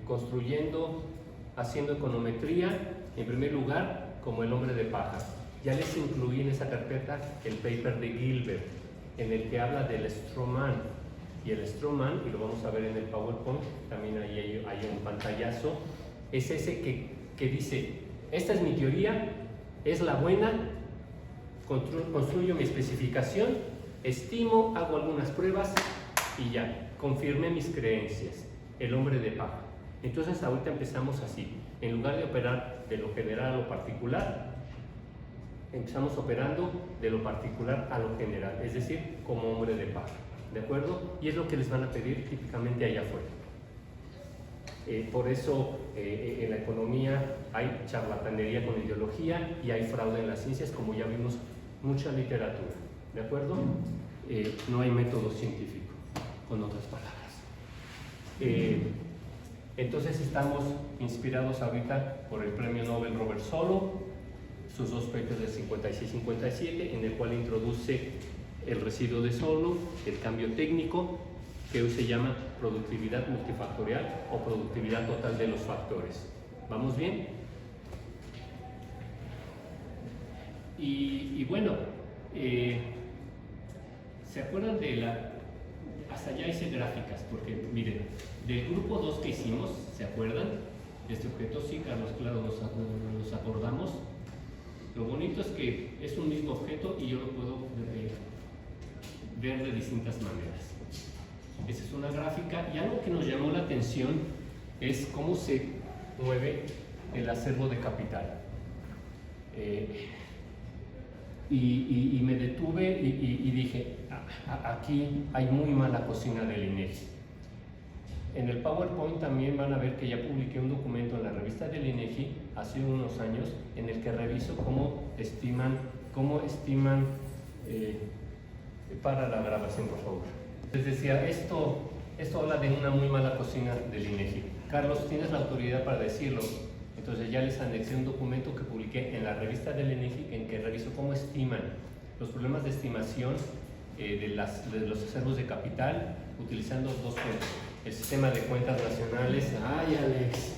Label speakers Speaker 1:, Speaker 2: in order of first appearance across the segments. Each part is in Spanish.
Speaker 1: construyendo, haciendo econometría, en primer lugar, como el hombre de paja. Ya les incluí en esa carpeta el paper de Gilbert, en el que habla del Stroman. Y el Stroman, y lo vamos a ver en el PowerPoint, también ahí hay un pantallazo, es ese que dice, esta es mi teoría, es la buena, construyo mi especificación, estimo, hago algunas pruebas y ya, confirmé mis creencias, el hombre de paja. Entonces ahorita empezamos así, en lugar de operar de lo general a lo particular, empezamos operando de lo particular a lo general, es decir, como hombre de paja, ¿de acuerdo? Y es lo que les van a pedir típicamente allá afuera. Por eso en la economía hay charlatanería con ideología y hay fraude en las ciencias, como ya vimos, mucha literatura, ¿de acuerdo? No hay método científico, con otras palabras. Entonces estamos inspirados ahorita por el premio Nobel Robert Solow, sus dos papers del 56-57, en el cual introduce el residuo de Solow, el cambio técnico, que hoy se llama productividad multifactorial o productividad total de los factores. ¿Vamos bien? Y bueno, ¿se acuerdan de la...? Hasta allá hice gráficas, porque miren, del grupo 2 que hicimos, ¿se acuerdan? De este objeto, sí, Carlos, claro, nos acordamos. Lo bonito es que es un mismo objeto y yo lo puedo ver de distintas maneras. Esa es una gráfica y algo que nos llamó la atención es cómo se mueve el acervo de capital. Y me detuve y dije, aquí hay muy mala cocina del INEGI. En el PowerPoint también van a ver que ya publiqué un documento en la revista del INEGI hace unos años en el que reviso cómo estiman para la grabación, por favor. Les decía, esto habla de una muy mala cocina del INEGI. Carlos, tienes la autoridad para decirlo. Entonces ya les anexé un documento que publiqué en la revista del INEGI en que reviso cómo estiman los problemas de estimación de los acervos de capital utilizando dos fuentes. El sistema de cuentas nacionales, ¡ay, Alex!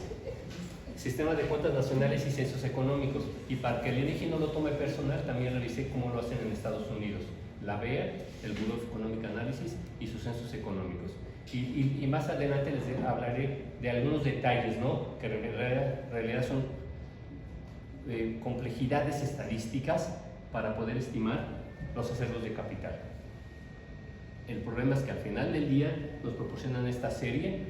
Speaker 1: Sistema de cuentas nacionales y censos económicos. Y para que el INEGI no lo tome personal, también revisé cómo lo hacen en Estados Unidos. La BEA, el Bureau of Economic Analysis y sus censos económicos. Y más adelante les hablaré de algunos detalles, ¿no? Que en realidad son complejidades estadísticas para poder estimar los acervos de capital. El problema es que al final del día nos proporcionan esta serie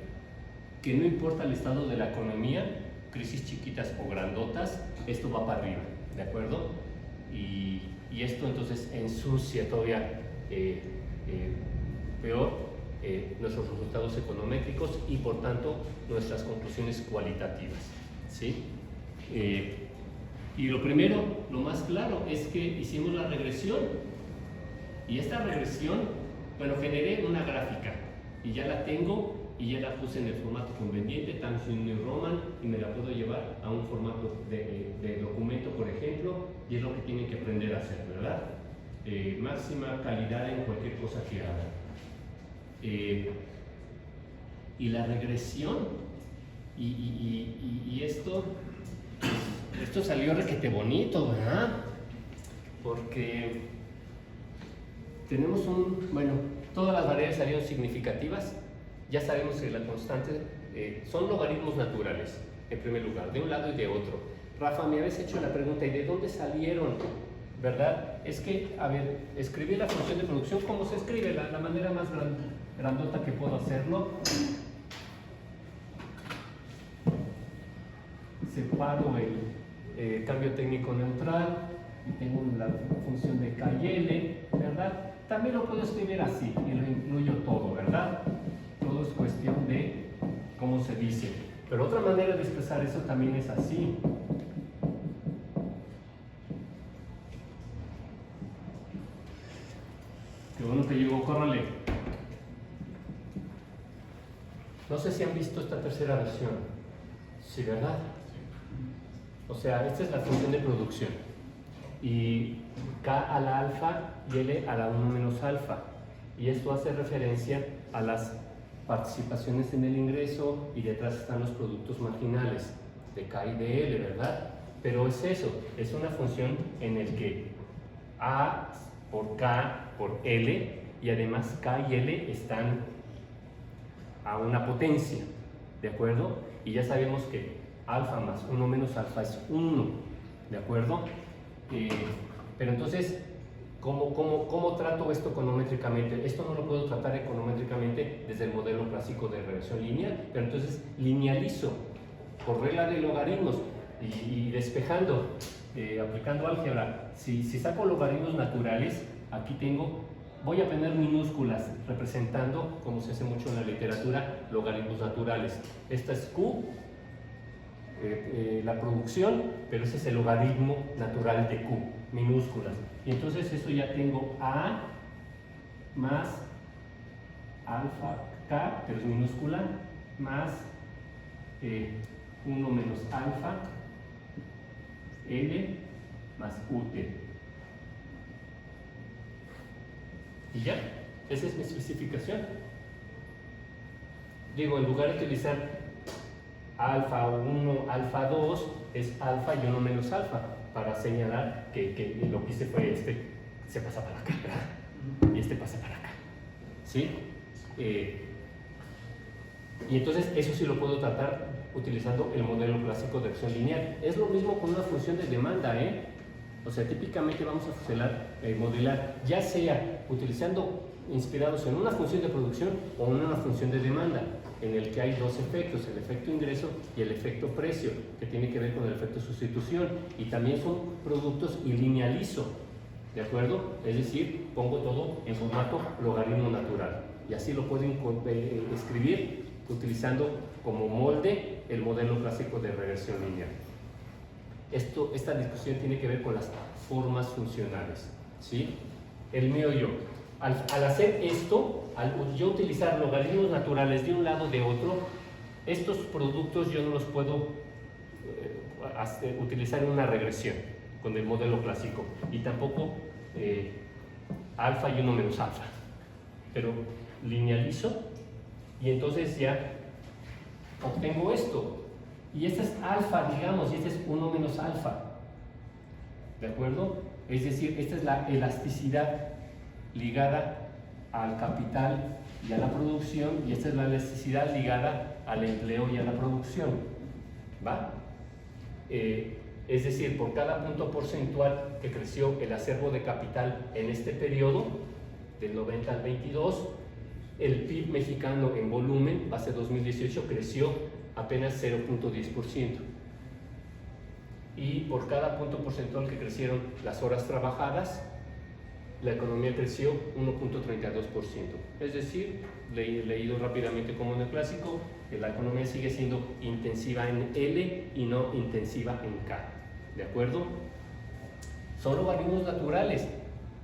Speaker 1: que no importa el estado de la economía, crisis chiquitas o grandotas, esto va para arriba, ¿de acuerdo? Y esto entonces ensucia todavía peor nuestros resultados econométricos y por tanto nuestras conclusiones cualitativas, ¿sí? Y lo primero, lo más claro, es que hicimos la regresión y esta regresión, bueno, generé una gráfica y ya la tengo y ya la puse en el formato conveniente, Times New Roman, y me la puedo llevar a un formato de documento, por ejemplo, y es lo que tienen que aprender a hacer, ¿verdad? Máxima calidad en cualquier cosa que hagan. Y la regresión, y esto salió requete bonito, ¿verdad? Porque tenemos bueno, todas las variables salieron significativas. Ya sabemos que la constante son logaritmos naturales, en primer lugar, de un lado y de otro. Rafa, me habías hecho la pregunta, ¿y de dónde salieron? ¿Verdad? Es que, a ver, escribí la función de producción como se escribe, la manera más grandota que puedo hacerlo. Separo el cambio técnico neutral y tengo la función de K y L, ¿verdad? También lo puedo escribir así y lo incluyo todo, ¿verdad? Todo es cuestión de cómo se dice. Pero otra manera de expresar eso también es así. Qué bueno que llegó, córrele. No sé si han visto esta tercera versión. Sí, ¿verdad? O sea, esta es la función de producción. Y K a la alfa y L a la 1 menos alfa. Y esto hace referencia a las participaciones en el ingreso y detrás están los productos marginales de K y de L, ¿verdad? Pero es eso, es una función en el que A por K por L y además K y L están a una potencia, ¿de acuerdo? Y ya sabemos que alfa más 1 menos alfa es 1, ¿de acuerdo? Pero entonces, ¿cómo trato esto econométricamente? Esto no lo puedo tratar econométricamente desde el modelo clásico de regresión lineal, pero entonces linealizo por regla de logaritmos y despejando, aplicando álgebra. Si saco logaritmos naturales, aquí voy a poner minúsculas representando, como se hace mucho en la literatura, logaritmos naturales. Esta es Q, la producción, pero ese es el logaritmo natural de Q, minúsculas. Y entonces eso ya tengo A más alfa K, pero es minúscula, más 1 menos alfa L más UT. Y ya, esa es mi especificación. Digo, en lugar de utilizar alfa 1, alfa 2, es alfa y 1 menos alfa, para señalar que lo que hice fue se pasa para acá, ¿verdad? Y este pasa para acá. ¿Sí? Y entonces eso sí lo puedo tratar utilizando el modelo clásico de regresión lineal. Es lo mismo con una función de demanda, ¿eh? O sea, típicamente vamos a modelar, ya sea inspirados en una función de producción o en una función de demanda, en el que hay dos efectos, el efecto ingreso y el efecto precio, que tiene que ver con el efecto sustitución, y también son productos y linealizo, ¿de acuerdo? Es decir, pongo todo en formato logaritmo natural, y así lo pueden escribir utilizando como molde el modelo clásico de regresión lineal. Esta discusión tiene que ver con las formas funcionales, ¿sí? El meollo. Al hacer esto, al yo utilizar logaritmos naturales de un lado de otro, estos productos yo no los puedo utilizar en una regresión con el modelo clásico, y tampoco alfa y 1 menos alfa, pero linealizo y entonces ya obtengo esto. Y este es alfa, digamos, y este es 1 menos alfa, ¿de acuerdo? Es decir, esta es la elasticidad ligada al capital y a la producción, y esta es la elasticidad ligada al empleo y a la producción, ¿va? Es decir, por cada punto porcentual que creció el acervo de capital en este periodo, del 90 al 22, el PIB mexicano en volumen, base 2018, creció apenas 0.10%. Y por cada punto porcentual que crecieron las horas trabajadas, la economía creció 1.32%. Es decir, leído rápidamente como en el clásico, que la economía sigue siendo intensiva en L y no intensiva en K. ¿De acuerdo? Son logaritmos naturales.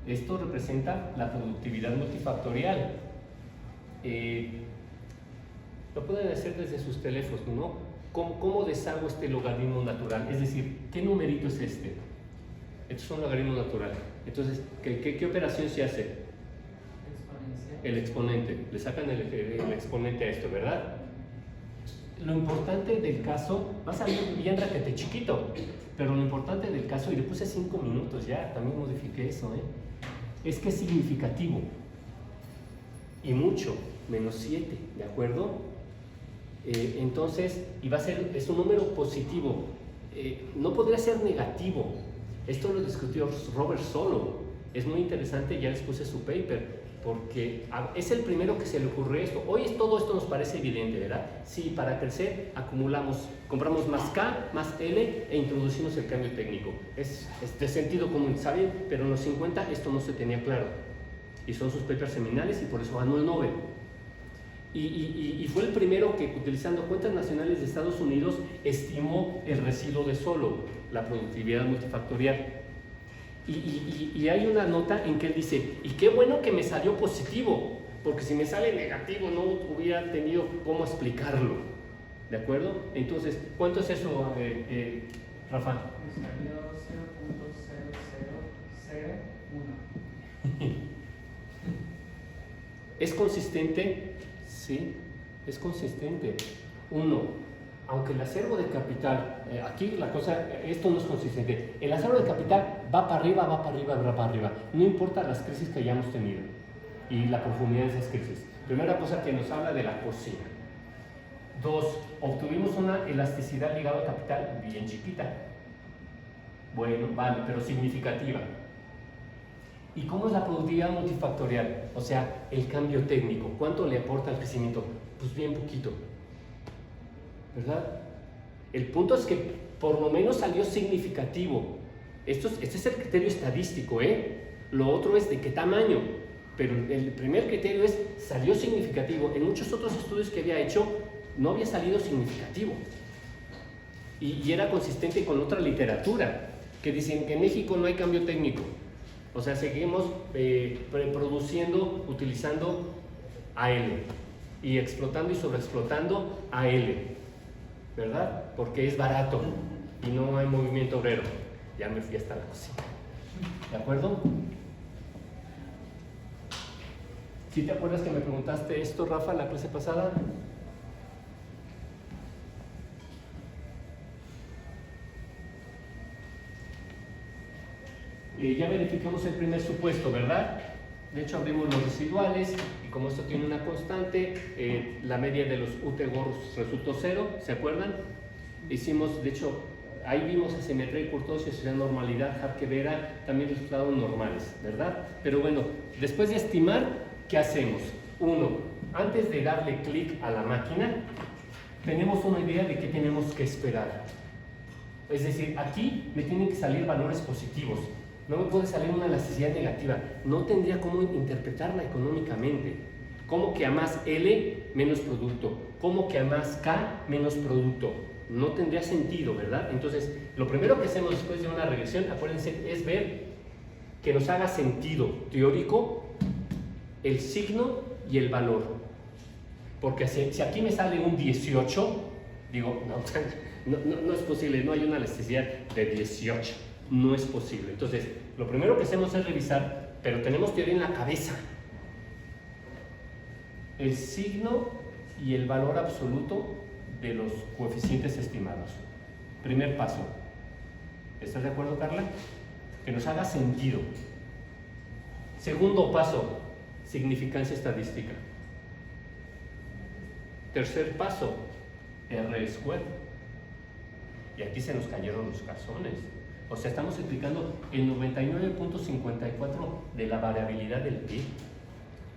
Speaker 1: Esto representa la productividad multifactorial. Lo pueden hacer desde sus teléfonos, ¿no? ¿Cómo deshago este logaritmo natural? Es decir, ¿qué numerito es este? Esto es un logaritmo natural. Entonces, ¿qué operación se hace? El exponente. Le sacan el exponente a esto, ¿verdad? Lo importante del caso, va a salir bien raquete chiquito, pero lo importante del caso, y le puse 5 minutos ya, también modifiqué eso, es que es significativo. Y mucho, menos 7, ¿de acuerdo? Entonces, es un número positivo, no podría ser negativo. Esto lo discutió Robert Solow, es muy interesante, ya les puse su paper, porque es el primero que se le ocurre esto. Hoy todo esto nos parece evidente, ¿verdad? Sí, para crecer compramos más K, más L e introducimos el cambio técnico. Es de sentido común, ¿saben? Pero en los 50 esto no se tenía claro, y son sus papers seminales y por eso ganó el Nobel. Y fue el primero que, utilizando cuentas nacionales de Estados Unidos, estimó el residuo de Solow, la productividad multifactorial. Y hay una nota en que él dice, y qué bueno que me salió positivo, porque si me sale negativo no hubiera tenido cómo explicarlo. ¿De acuerdo? Entonces, ¿cuánto es eso, Rafa?
Speaker 2: Me salió 0.0001.
Speaker 1: ¿Es consistente? Sí. es consistente. Uno, aunque el acervo de capital, aquí la cosa, esto no es consistente, el acervo de capital va para arriba, va para arriba, va para arriba, no importa las crisis que hayamos tenido y la profundidad de esas crisis. Primera cosa que nos habla de la cocina. Dos, obtuvimos una elasticidad ligada al capital bien chiquita. Bueno, vale, pero significativa. ¿Y cómo es la productividad multifactorial? O sea, el cambio técnico. ¿Cuánto le aporta al crecimiento? Pues bien poquito, ¿verdad? El punto es que por lo menos salió significativo. Este es el criterio estadístico, ¿eh? Lo otro es de qué tamaño. Pero el primer criterio es, salió significativo. En muchos otros estudios que había hecho, no había salido significativo. Y era consistente con otra literatura, que dicen que en México no hay cambio técnico. O sea, seguimos produciendo, utilizando AL y explotando y sobreexplotando AL, ¿verdad? Porque es barato y no hay movimiento obrero. Ya me fui hasta la cocina. ¿De acuerdo? ¿Sí te acuerdas que me preguntaste esto, Rafa, la clase pasada? Ya verificamos el primer supuesto, ¿verdad? De hecho, abrimos los residuales y como esto tiene una constante, la media de los UTGORs resultó 0, ¿se acuerdan? Hicimos, de hecho, ahí vimos asimetría y kurtosis, o sea, normalidad, Harke-Vera, también resultados normales, ¿verdad? Pero bueno, después de estimar, ¿qué hacemos? Uno, antes de darle clic a la máquina, tenemos una idea de qué tenemos que esperar. Es decir, aquí me tienen que salir valores positivos. No me puede salir una elasticidad negativa. No tendría cómo interpretarla económicamente. ¿Cómo que a más L menos producto? ¿Cómo que a más K menos producto? No tendría sentido, ¿verdad? Entonces, lo primero que hacemos después de una regresión, acuérdense, es ver que nos haga sentido teórico el signo y el valor. Porque si aquí me sale un 18, digo, no es posible, no hay una elasticidad de 18. No es posible. Entonces, lo primero que hacemos es revisar, pero tenemos teoría en la cabeza. El signo y el valor absoluto de los coeficientes estimados. Primer paso. ¿Estás de acuerdo, Carla? Que nos haga sentido. Segundo paso, significancia estadística. Tercer paso, R-square. Y aquí se nos cayeron los calzones. O sea, estamos explicando el 99.54 de la variabilidad del PIB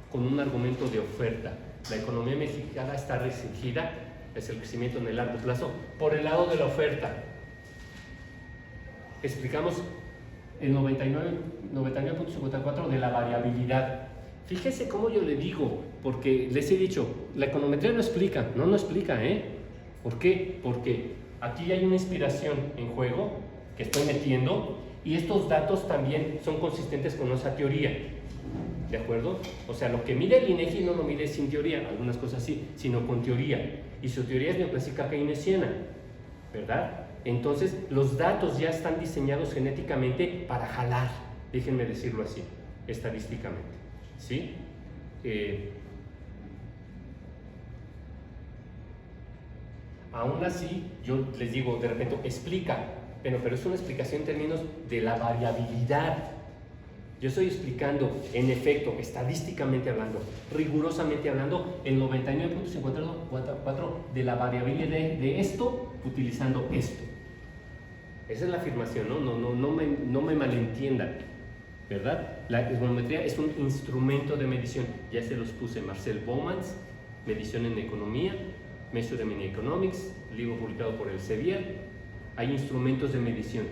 Speaker 1: con un argumento de oferta. La economía mexicana está restringida, es el crecimiento en el largo plazo, por el lado de la oferta. Explicamos el 99.54 de la variabilidad. Fíjese cómo yo le digo, porque les he dicho, la econometría no explica, no explica, ¿eh? ¿Por qué? Porque aquí hay una inspiración en juego que estoy metiendo y estos datos también son consistentes con nuestra teoría, ¿de acuerdo? O sea, lo que mide el INEGI no lo mide sin teoría, algunas cosas sí, sino con teoría, y su teoría es neoclásica keynesiana, ¿verdad? Entonces, los datos ya están diseñados genéticamente para jalar, déjenme decirlo así, estadísticamente, ¿sí? Aún así, yo les digo, de repente, explica, pero es una explicación en términos de la variabilidad. Yo estoy explicando, en efecto, estadísticamente hablando, rigurosamente hablando, el 99.54 de la variabilidad de esto, utilizando esto. Esa es la afirmación, ¿no? No me malentiendan, ¿verdad? La econometría es un instrumento de medición. Ya se los puse, Marcel Baumans, Medición en Economía, Measurement in Economics, libro publicado por el Sevier. Hay instrumentos de medición,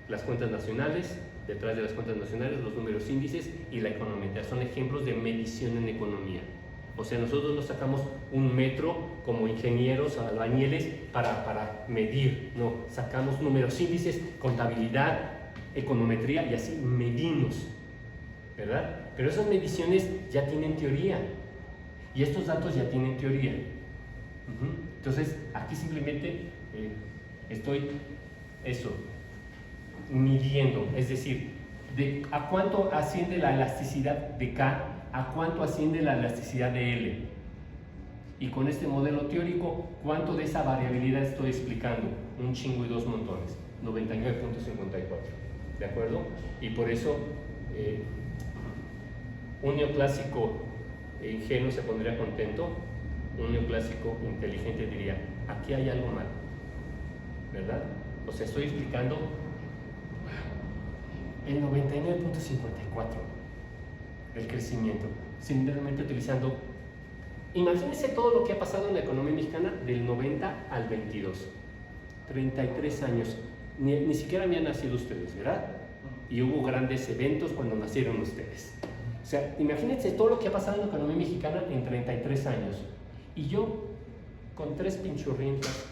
Speaker 1: las cuentas nacionales, detrás de las cuentas nacionales, los números índices y la econometría. Son ejemplos de medición en economía. O sea, nosotros no sacamos un metro como ingenieros, albañiles, para medir. No, sacamos números índices, contabilidad, econometría y así medimos, ¿verdad? Pero esas mediciones ya tienen teoría y estos datos ya tienen teoría. Entonces, aquí simplemente estoy midiendo, es decir, a cuánto asciende la elasticidad de K, a cuánto asciende la elasticidad de L. Y con este modelo teórico, ¿cuánto de esa variabilidad estoy explicando? Un chingo y dos montones, 99.54, ¿de acuerdo? Y por eso un neoclásico ingenuo se pondría contento, un neoclásico inteligente diría, aquí hay algo mal, ¿verdad? O sea, estoy explicando el 99.54 del crecimiento, simplemente utilizando, imagínense todo lo que ha pasado en la economía mexicana del 90 al 22, 33 años, ni siquiera habían nacido ustedes, ¿verdad? Y hubo grandes eventos cuando nacieron ustedes. O sea, imagínense todo lo que ha pasado en la economía mexicana en 33 años. Y yo, con 3 pinchurrientas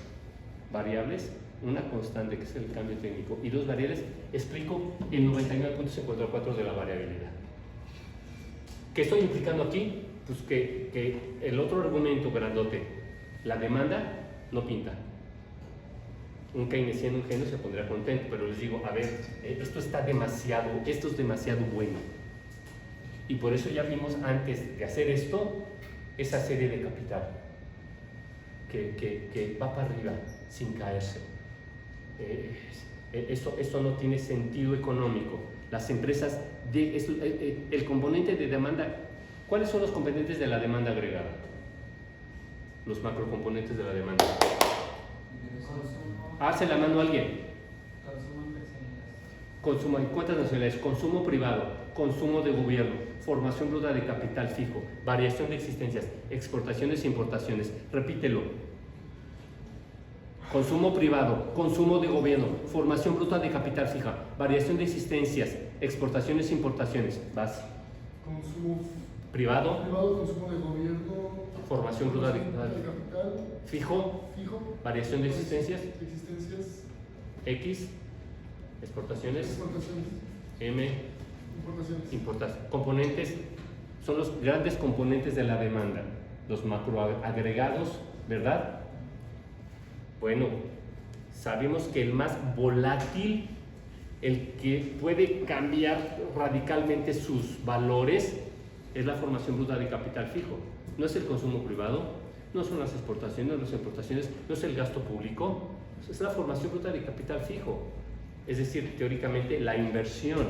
Speaker 1: variables, una constante que es el cambio técnico y 2 variables, explico el 99.54 de la variabilidad. ¿Qué estoy implicando aquí? Pues que el otro argumento grandote, la demanda, no pinta. Un keynesiano ingenuo se pondría contento, pero les digo, a ver, esto es demasiado bueno. Y por eso ya vimos antes de hacer esto, esa serie de capital que va para arriba sin caerse. Esto no tiene sentido económico. Las empresas, el componente de demanda, ¿cuáles son los componentes de la demanda agregada? Los macrocomponentes de la demanda. Hace la mano alguien. Consumo, ¿y cuántas nacionalidades? Consumo privado, consumo de gobierno, formación bruta de capital fijo, variación de existencias, exportaciones e importaciones. Repítelo. Consumo privado, consumo de gobierno, formación bruta de capital fija, variación de existencias, exportaciones e importaciones. Vas.
Speaker 2: Consumo
Speaker 1: privado,
Speaker 2: consumo de gobierno,
Speaker 1: formación bruta de
Speaker 2: capital
Speaker 1: fijo, variación de existencias, X, exportaciones, M, importaciones. Componentes son los grandes componentes de la demanda, los macroagregados, ¿verdad? Bueno, sabemos que el más volátil, el que puede cambiar radicalmente sus valores, es la formación bruta de capital fijo. No es el consumo privado, no son las exportaciones, no las importaciones, no es el gasto público, es la formación bruta de capital fijo. Es decir, teóricamente la inversión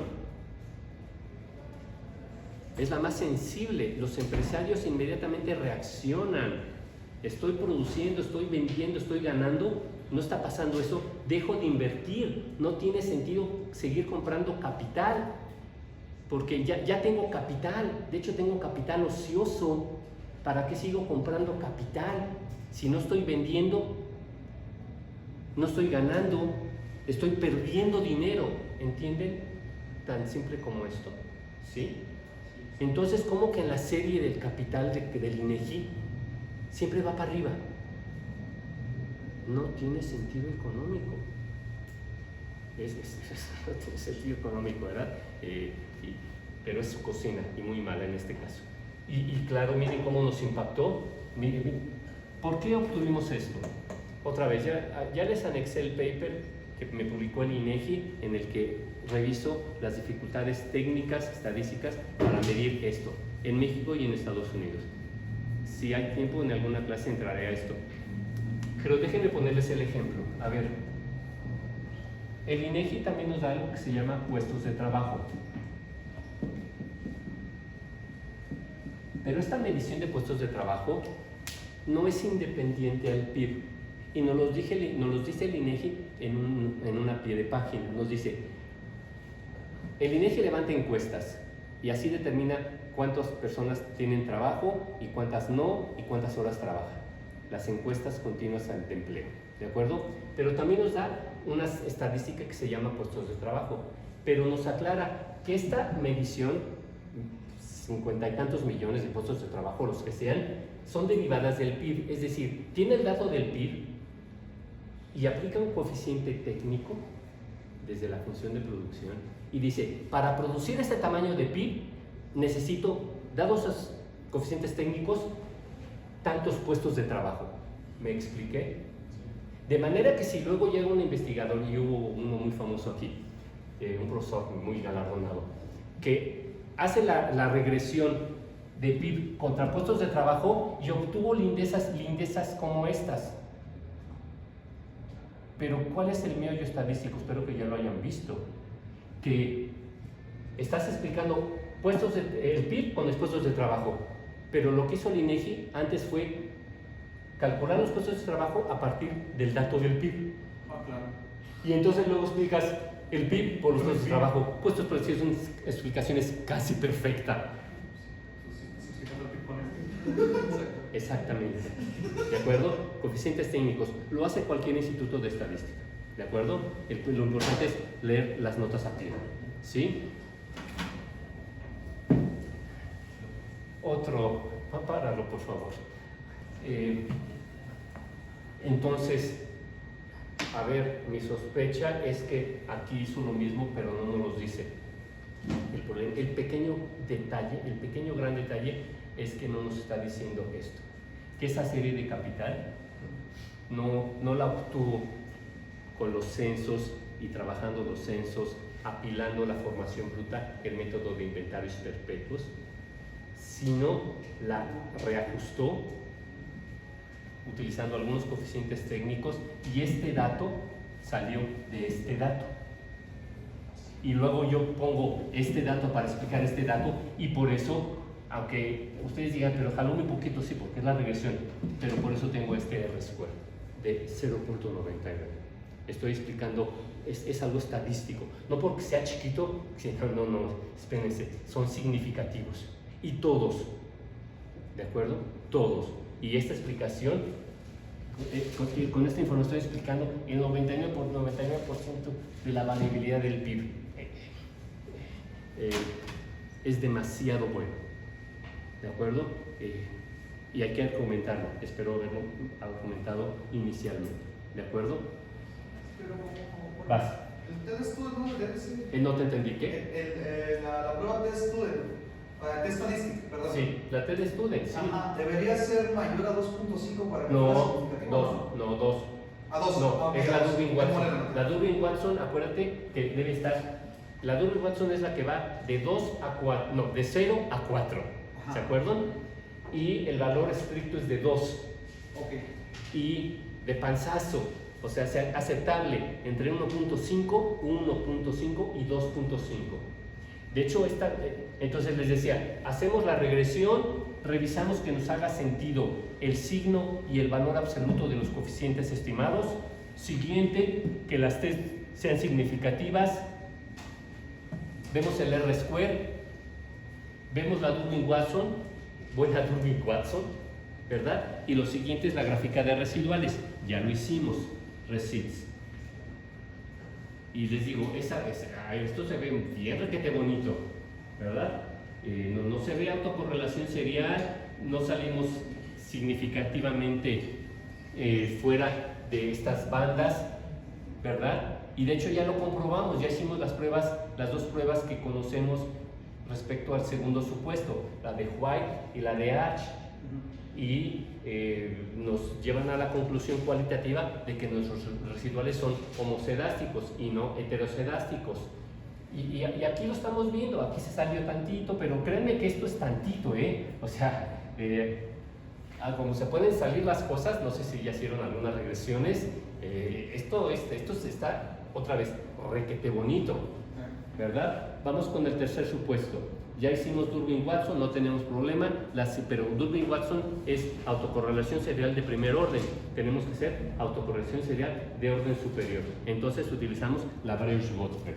Speaker 1: es la más sensible. Los empresarios inmediatamente reaccionan. Estoy produciendo, estoy vendiendo, estoy ganando, no está pasando eso, dejo de invertir. No tiene sentido seguir comprando capital, porque ya tengo capital. De hecho, tengo capital ocioso. ¿Para qué sigo comprando capital? Si no estoy vendiendo, no estoy ganando, estoy perdiendo dinero. ¿Entienden? Tan simple como esto, ¿sí? Entonces, ¿cómo que en la serie del capital del INEGI siempre va para arriba? No tiene sentido económico. No tiene sentido económico, ¿verdad? Pero es su cocina y muy mala en este caso. Y claro, miren cómo nos impactó. Miren, ¿por qué obtuvimos esto? Otra vez, ya les anexé el paper que me publicó el INEGI, en el que reviso las dificultades técnicas, estadísticas para medir esto en México y en Estados Unidos. Si hay tiempo, en alguna clase entraré a esto. Pero déjenme ponerles el ejemplo. A ver, el INEGI también nos da algo que se llama puestos de trabajo. Pero esta medición de puestos de trabajo no es independiente al PIB. Y nos los dice el INEGI en una pie de página. Nos dice, el INEGI levanta encuestas y así determina cuántas personas tienen trabajo y cuántas no, y cuántas horas trabajan. Las encuestas continuas de empleo, ¿de acuerdo? Pero también nos da una estadística que se llama puestos de trabajo, pero nos aclara que esta medición, 50 y tantos millones de puestos de trabajo, los que sean, son derivadas del PIB, es decir, tiene el dato del PIB y aplica un coeficiente técnico desde la función de producción y dice, para producir este tamaño de PIB necesito, dados esos coeficientes técnicos, tantos puestos de trabajo. ¿Me expliqué? De manera que si luego llega un investigador, y hubo uno muy famoso aquí, un profesor muy galardonado, que hace la regresión de PIB contra puestos de trabajo y obtuvo lindezas como estas. Pero ¿cuál es el meollo estadístico? Espero que ya lo hayan visto. Que estás explicando el PIB con los puestos de trabajo. Pero lo que hizo el INEGI antes fue calcular los puestos de trabajo a partir del dato del PIB.
Speaker 3: Ah, claro.
Speaker 1: Y entonces luego explicas el PIB por los puestos de trabajo. Puestos por decir, son explicaciones casi perfecta. Exactamente. ¿De acuerdo? Coeficientes técnicos. Lo hace cualquier instituto de estadística. ¿De acuerdo? Lo importante es leer las notas a pie. ¿Sí? Otro. Páralo, por favor. Entonces, a ver, mi sospecha es que aquí hizo lo mismo, pero no nos los dice. El pequeño detalle, el pequeño gran detalle es que no nos está diciendo esto, que esa serie de capital no la obtuvo con los censos y trabajando los censos, apilando la formación bruta, el método de inventarios perpetuos, sino la reajustó utilizando algunos coeficientes técnicos y este dato salió de este dato. Y luego yo pongo este dato para explicar este dato y por eso, aunque ustedes digan, pero jaló muy poquito, sí, porque es la regresión, pero por eso tengo este R-square de 0.99. Estoy explicando, es algo estadístico, no porque sea chiquito, no, espérense, son significativos. Y todos, ¿de acuerdo? Todos. Y esta explicación, con esta información estoy explicando el 99% de la variabilidad del PIB. Es demasiado bueno, ¿de acuerdo? Y hay que argumentarlo, espero haberlo argumentado inicialmente, ¿de acuerdo?
Speaker 3: Pero
Speaker 1: Vas.
Speaker 3: el test student no debe ser.
Speaker 1: No te entendí, ¿qué?
Speaker 3: La prueba test student, test statistics, perdón.
Speaker 1: Sí, la test student, sí.
Speaker 3: Ajá, debería ser mayor a 2.5 para que
Speaker 1: No,
Speaker 3: fuera significativo.
Speaker 1: dos.
Speaker 3: A 2.
Speaker 1: No,
Speaker 3: Ok,
Speaker 1: es la
Speaker 3: a dos.
Speaker 1: Durbin-Watson. La Durbin-Watson, acuérdate que debe estar. La Durbin-Watson es la que va de 2 a 4, no, de 0 a 4.
Speaker 3: Ajá.
Speaker 1: ¿Se acuerdan? Y el valor estricto es de 2.
Speaker 3: Ok.
Speaker 1: Y de panzazo, o sea aceptable entre 1.5 y 2.5. De hecho, entonces les decía, hacemos la regresión, revisamos que nos haga sentido el signo y el valor absoluto de los coeficientes estimados. Siguiente, que las test sean significativas. Vemos el R-square, vemos la Durbin-Watson, buena Durbin-Watson, ¿verdad? Y lo siguiente es la gráfica de residuales. Ya lo hicimos, receipts. Y les digo, esto se ve bien requete bonito, ¿verdad? No se ve autocorrelación serial, no salimos significativamente fuera de estas bandas, ¿verdad? Y de hecho ya lo comprobamos, ya hicimos las dos pruebas que conocemos respecto al segundo supuesto, la de White y la de H. Y nos llevan a la conclusión cualitativa de que nuestros residuales son homocedásticos y no heterocedásticos. Y aquí lo estamos viendo, aquí se salió tantito, pero créanme que esto es tantito, o sea, como se pueden salir las cosas, no sé si ya hicieron algunas regresiones, esto se está otra vez requete bonito, ¿verdad? Vamos con el tercer supuesto. Ya hicimos Durbin-Watson, no tenemos problema, pero Durbin-Watson es autocorrelación serial de primer orden. Tenemos que hacer autocorrelación serial de orden superior. Entonces utilizamos la Breusch-Gottfried.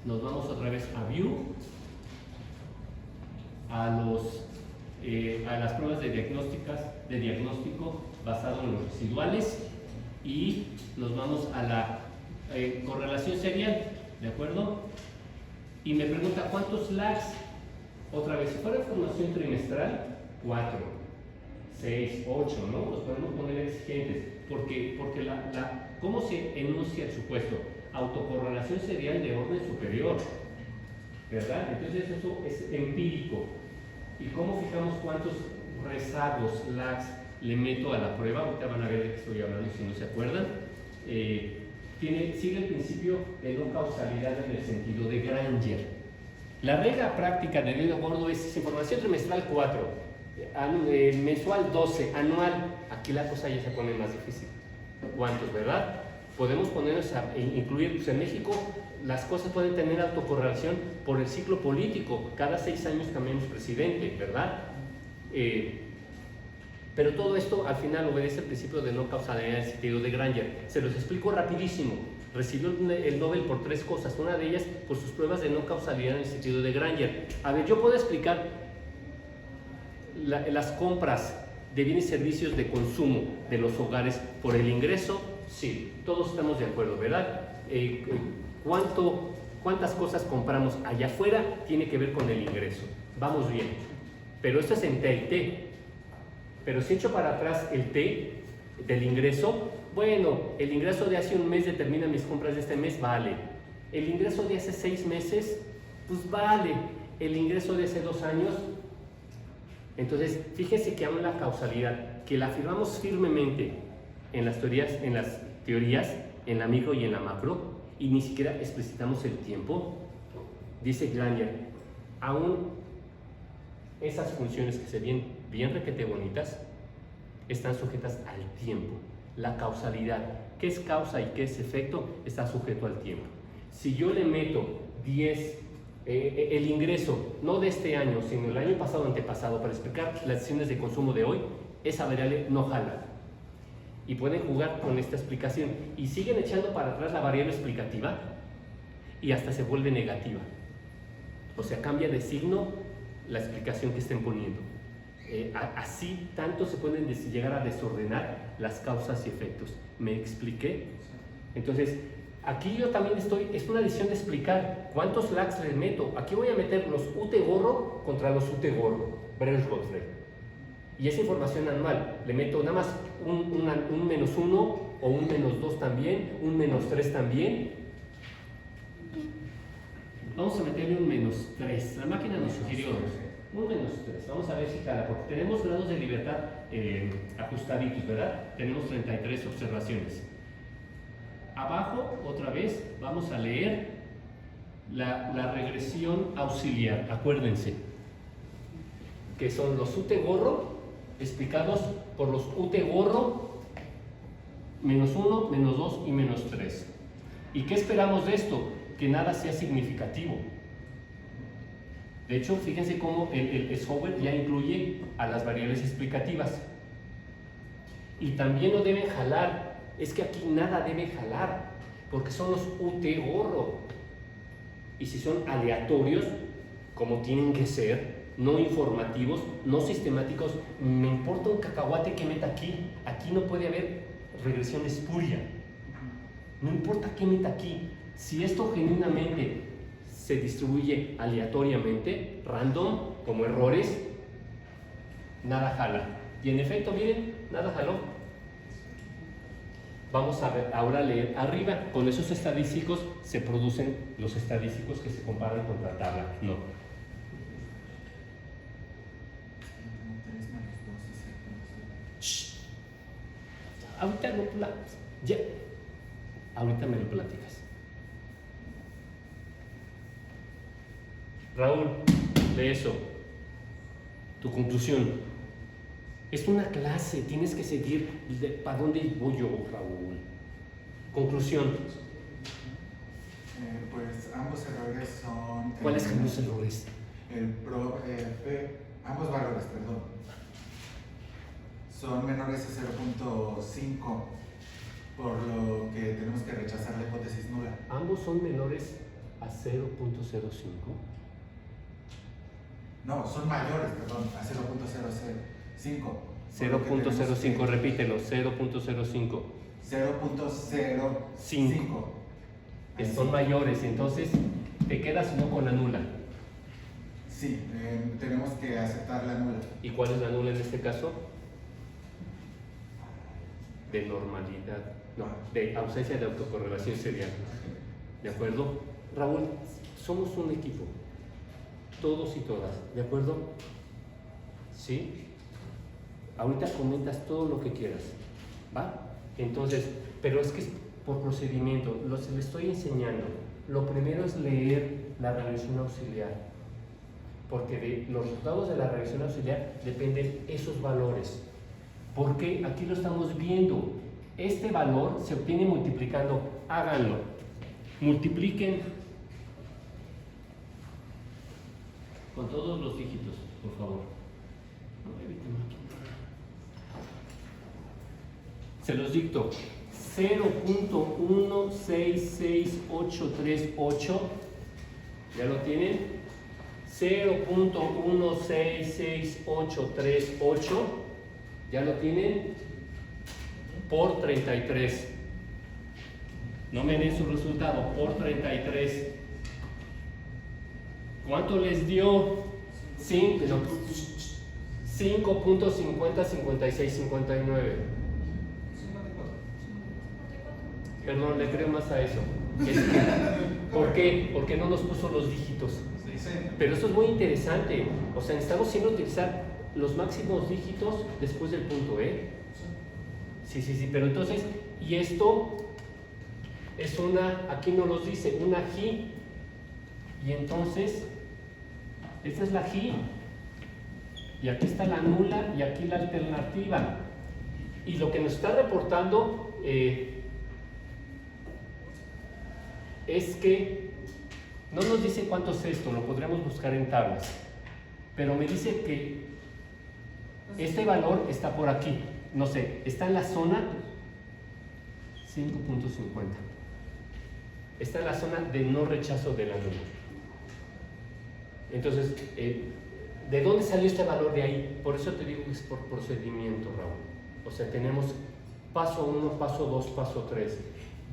Speaker 1: Nos vamos otra vez a View, a las pruebas de diagnóstico basado en los residuales y nos vamos a la correlación serial, ¿de acuerdo? Y me pregunta, ¿cuántos lags? Otra vez, si fuera información trimestral, 4, 6, 8, ¿no? Los podemos poner exigentes, porque ¿cómo se enuncia el supuesto? Autocorrelación serial de orden superior, ¿verdad? Entonces eso es empírico. ¿Y cómo fijamos cuántos rezagos, lags, le meto a la prueba? Ahorita van a ver de qué estoy hablando si no se acuerdan. Sigue el principio de no causalidad en el sentido de Granger. La regla práctica de dedo gordo es información trimestral 4, mensual 12, anual. Aquí la cosa ya se pone más difícil. ¿Cuántos, verdad? Podemos ponernos a incluir, pues en México las cosas pueden tener autocorrelación por el ciclo político. Cada 6 años cambiamos presidente, ¿verdad? Pero todo esto al final obedece al principio de no causalidad en el sentido de Granger. Se los explico rapidísimo. Recibió el Nobel por 3 cosas, una de ellas por sus pruebas de no causalidad en el sentido de Granger. A ver, yo puedo explicar las compras de bienes y servicios de consumo de los hogares por el ingreso. Sí, todos estamos de acuerdo, ¿verdad? ¿Cuántas cosas compramos allá afuera? Tiene que ver con el ingreso. Vamos bien. Pero esto es en T y T. Pero si echo para atrás el T del ingreso, bueno, el ingreso de hace un mes determina mis compras de este mes, vale. El ingreso de hace 6 meses, pues vale. El ingreso de hace 2 años. Entonces, fíjense que aún la causalidad, que la afirmamos firmemente en las teorías, en la micro y en la macro, y ni siquiera explicitamos el tiempo, dice Granger, aún esas funciones que se ven bien requete bonitas, están sujetas al tiempo. La causalidad, ¿qué es causa y qué es efecto? Está sujeto al tiempo. Si yo le meto 10, el ingreso, no de este año, sino el año pasado, antepasado, para explicar las decisiones de consumo de hoy, esa variable no jala. Y pueden jugar con esta explicación y siguen echando para atrás la variable explicativa y hasta se vuelve negativa. O sea, cambia de signo la explicación que estén poniendo. Así tanto se pueden llegar a desordenar las causas y efectos. ¿Me expliqué? Entonces, aquí yo también es una decisión de explicar cuántos lags les meto. Aquí voy a meter los UT gorro contra los UT gorro, Breuer-Godfrey. Y esa información anual, le meto nada más un -1 o un -2 también, un -3 también. Vamos a meterle un -3. La máquina nos sugirió un -3. Vamos a ver si jala, porque tenemos grados de libertad ajustaditos, ¿verdad? Tenemos 33 observaciones. Abajo, otra vez, vamos a leer la regresión auxiliar. Acuérdense que son los UT gorro explicados por los UT gorro -1, -2 y -3. ¿Y qué esperamos de esto? Que nada sea significativo. De hecho, fíjense cómo el software ya incluye a las variables explicativas. Y también no deben jalar. Es que aquí nada debe jalar, porque son los UT gorro. Y si son aleatorios, como tienen que ser, no informativos, no sistemáticos, me importa un cacahuate que meta aquí. Aquí no puede haber regresión espuria. No importa qué meta aquí. Si esto genuinamente se distribuye aleatoriamente, random, como errores, nada jala. Y en efecto, miren, nada jaló. Vamos a ver, ahora leer arriba. Con esos estadísticos se producen los estadísticos que se comparan con la tabla. No. Shh. Ahorita no ya. Ahorita me lo platicas. Raúl, de eso, tu conclusión. Es una clase, tienes que seguir. ¿Para dónde voy yo, Raúl? Conclusión.
Speaker 4: Pues ambos errores son...
Speaker 1: ¿Cuáles son los errores?
Speaker 4: Ambos valores, perdón, son menores a 0.5, por lo que tenemos que rechazar la hipótesis nula.
Speaker 1: ¿Ambos son menores a 0.05?
Speaker 4: No, son mayores, perdón, a 0.005.
Speaker 1: 0.05, repítelo, 0.05.
Speaker 4: 0.05.
Speaker 1: Son mayores, entonces te quedas no con la nula.
Speaker 4: Sí, tenemos que aceptar la nula.
Speaker 1: ¿Y cuál es la nula en este caso? De normalidad, no, de ausencia de autocorrelación serial. ¿De acuerdo? Raúl, somos un equipo, todos y todas, ¿de acuerdo? ¿Sí? Ahorita comentas todo lo que quieras, ¿va? Entonces, pero es que es por procedimiento, les estoy enseñando. Lo primero es leer la regresión auxiliar, porque de los resultados de la regresión auxiliar dependen esos valores. Porque aquí lo estamos viendo. Este valor se obtiene multiplicando. Háganlo. Multipliquen con todos los dígitos, por favor. No, eviten aquí. Se los dicto. 0.166838. ¿Ya lo tienen? 0.166838. ¿Ya lo tienen? Por 33. No me den su resultado. Por 33. ¿Cuánto les dio? 5.505659. Perdón, le creo más a eso. ¿Por qué? Porque no nos puso los dígitos. Pero eso es muy interesante. O sea, necesitamos siempre utilizar los máximos dígitos después del punto, ¿eh? Sí. Pero entonces, y esto es una, aquí no los dice, una G. Y entonces, esta es la G. Y aquí está la nula y aquí la alternativa. Y lo que nos está reportando es que no nos dice cuánto es esto, lo podríamos buscar en tablas, pero me dice que este valor está por aquí, no sé, está en la zona 5.50, está en la zona de no rechazo de la nula. Entonces, ¿de dónde salió este valor de ahí? Por eso te digo que es por procedimiento, Raúl. O sea, tenemos paso 1, paso 2, paso 3,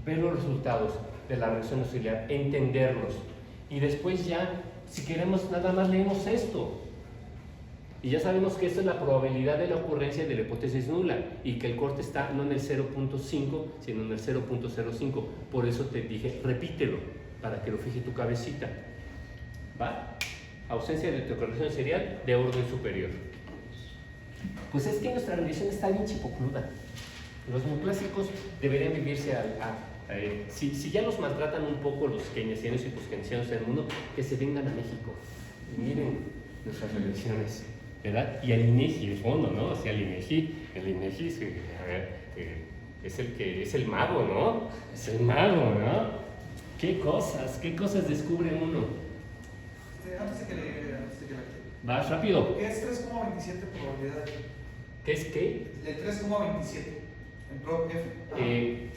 Speaker 1: ver los resultados de la reacción auxiliar, entenderlos, y después ya, si queremos, nada más leemos esto, y ya sabemos que esta es la probabilidad de la ocurrencia de la hipótesis nula, y que el corte está no en el 0.5, sino en el 0.05, por eso te dije, repítelo, para que lo fije tu cabecita, ¿va? Ausencia de autocorrección serial de orden superior. Pues es que nuestra regresión está bien chipocluda. Los neoclásicos deberían vivirse si ya los maltratan un poco los keynesianos y los keynesianos del mundo, que se vengan a México y miren nuestras regresiones, ¿verdad? Y al INEGI, de fondo, ¿no? O sea, el INEGI es el mago, ¿no? Es el mago, ¿no? ¿Qué cosas descubre uno?
Speaker 3: Antes de que la...
Speaker 1: Vas rápido.
Speaker 3: ¿Qué es 3,27 probabilidad?
Speaker 1: ¿Qué es qué?
Speaker 3: De 3,27 en Pro F.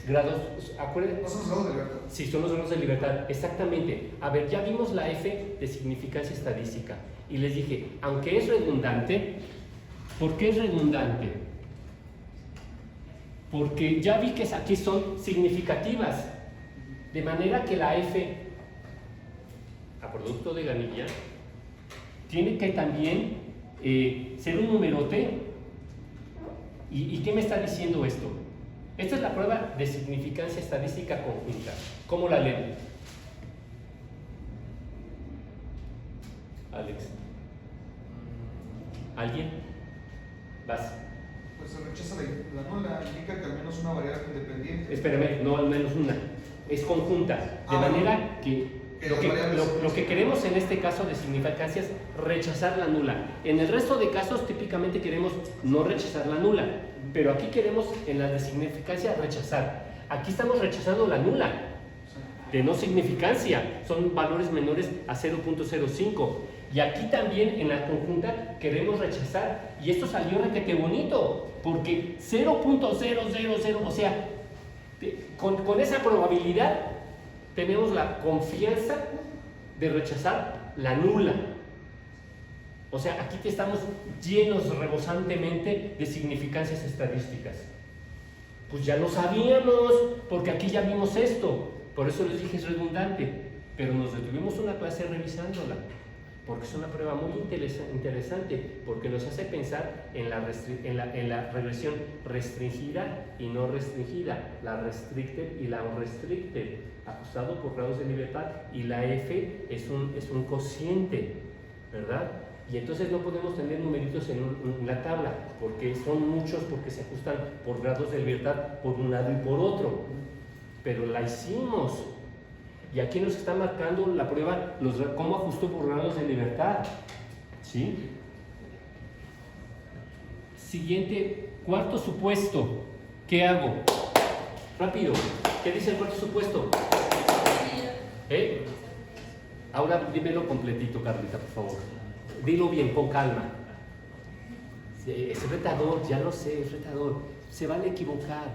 Speaker 1: Grados, acuérdense.
Speaker 3: ¿No son los grados de libertad?
Speaker 1: Sí, son los grados de libertad, exactamente. A ver, ya vimos la F de significancia estadística y les dije, aunque es redundante, ¿por qué es redundante? Porque ya vi que aquí son significativas, de manera que la F a producto de Ganilla tiene que también ser un numerote. ¿Y qué me está diciendo esto? Esta es la prueba de significancia estadística conjunta. ¿Cómo la leen? Alex. ¿Alguien? Vas.
Speaker 2: Pues se rechaza la nula, indica que al menos una variable independiente.
Speaker 1: Espérame, no al menos una. Es conjunta. De manera que lo que queremos en este caso de significancia es rechazar la nula. En el resto de casos típicamente queremos no rechazar la nula, pero aquí queremos en la de significancia rechazar. Aquí estamos rechazando la nula de no significancia, son valores menores a 0.05. Y aquí también en la conjunta queremos rechazar, y esto salió requete bonito, porque 0.000, o sea, con esa probabilidad tenemos la confianza de rechazar la nula. O sea, aquí estamos llenos rebosantemente de significancias estadísticas. Pues ya lo sabíamos, porque aquí ya vimos esto. Por eso les dije es redundante, pero nos detuvimos una clase revisándola, porque es una prueba muy interesante, porque nos hace pensar en la regresión restringida y no restringida, la restricted y la unrestricted, ajustado por grados de libertad, y la F es un cociente, ¿verdad? Y entonces no podemos tener numeritos en la tabla, porque son muchos, porque se ajustan por grados de libertad por un lado y por otro, pero la hicimos. Y aquí nos está marcando la prueba, cómo ajustó por grados de libertad. ¿Sí? Siguiente, cuarto supuesto. ¿Qué hago? Rápido. ¿Qué dice el cuarto supuesto? Ahora dímelo completito, Carlita, por favor. Dilo bien, con calma. Es retador, ya lo sé, es retador. Se vale equivocar.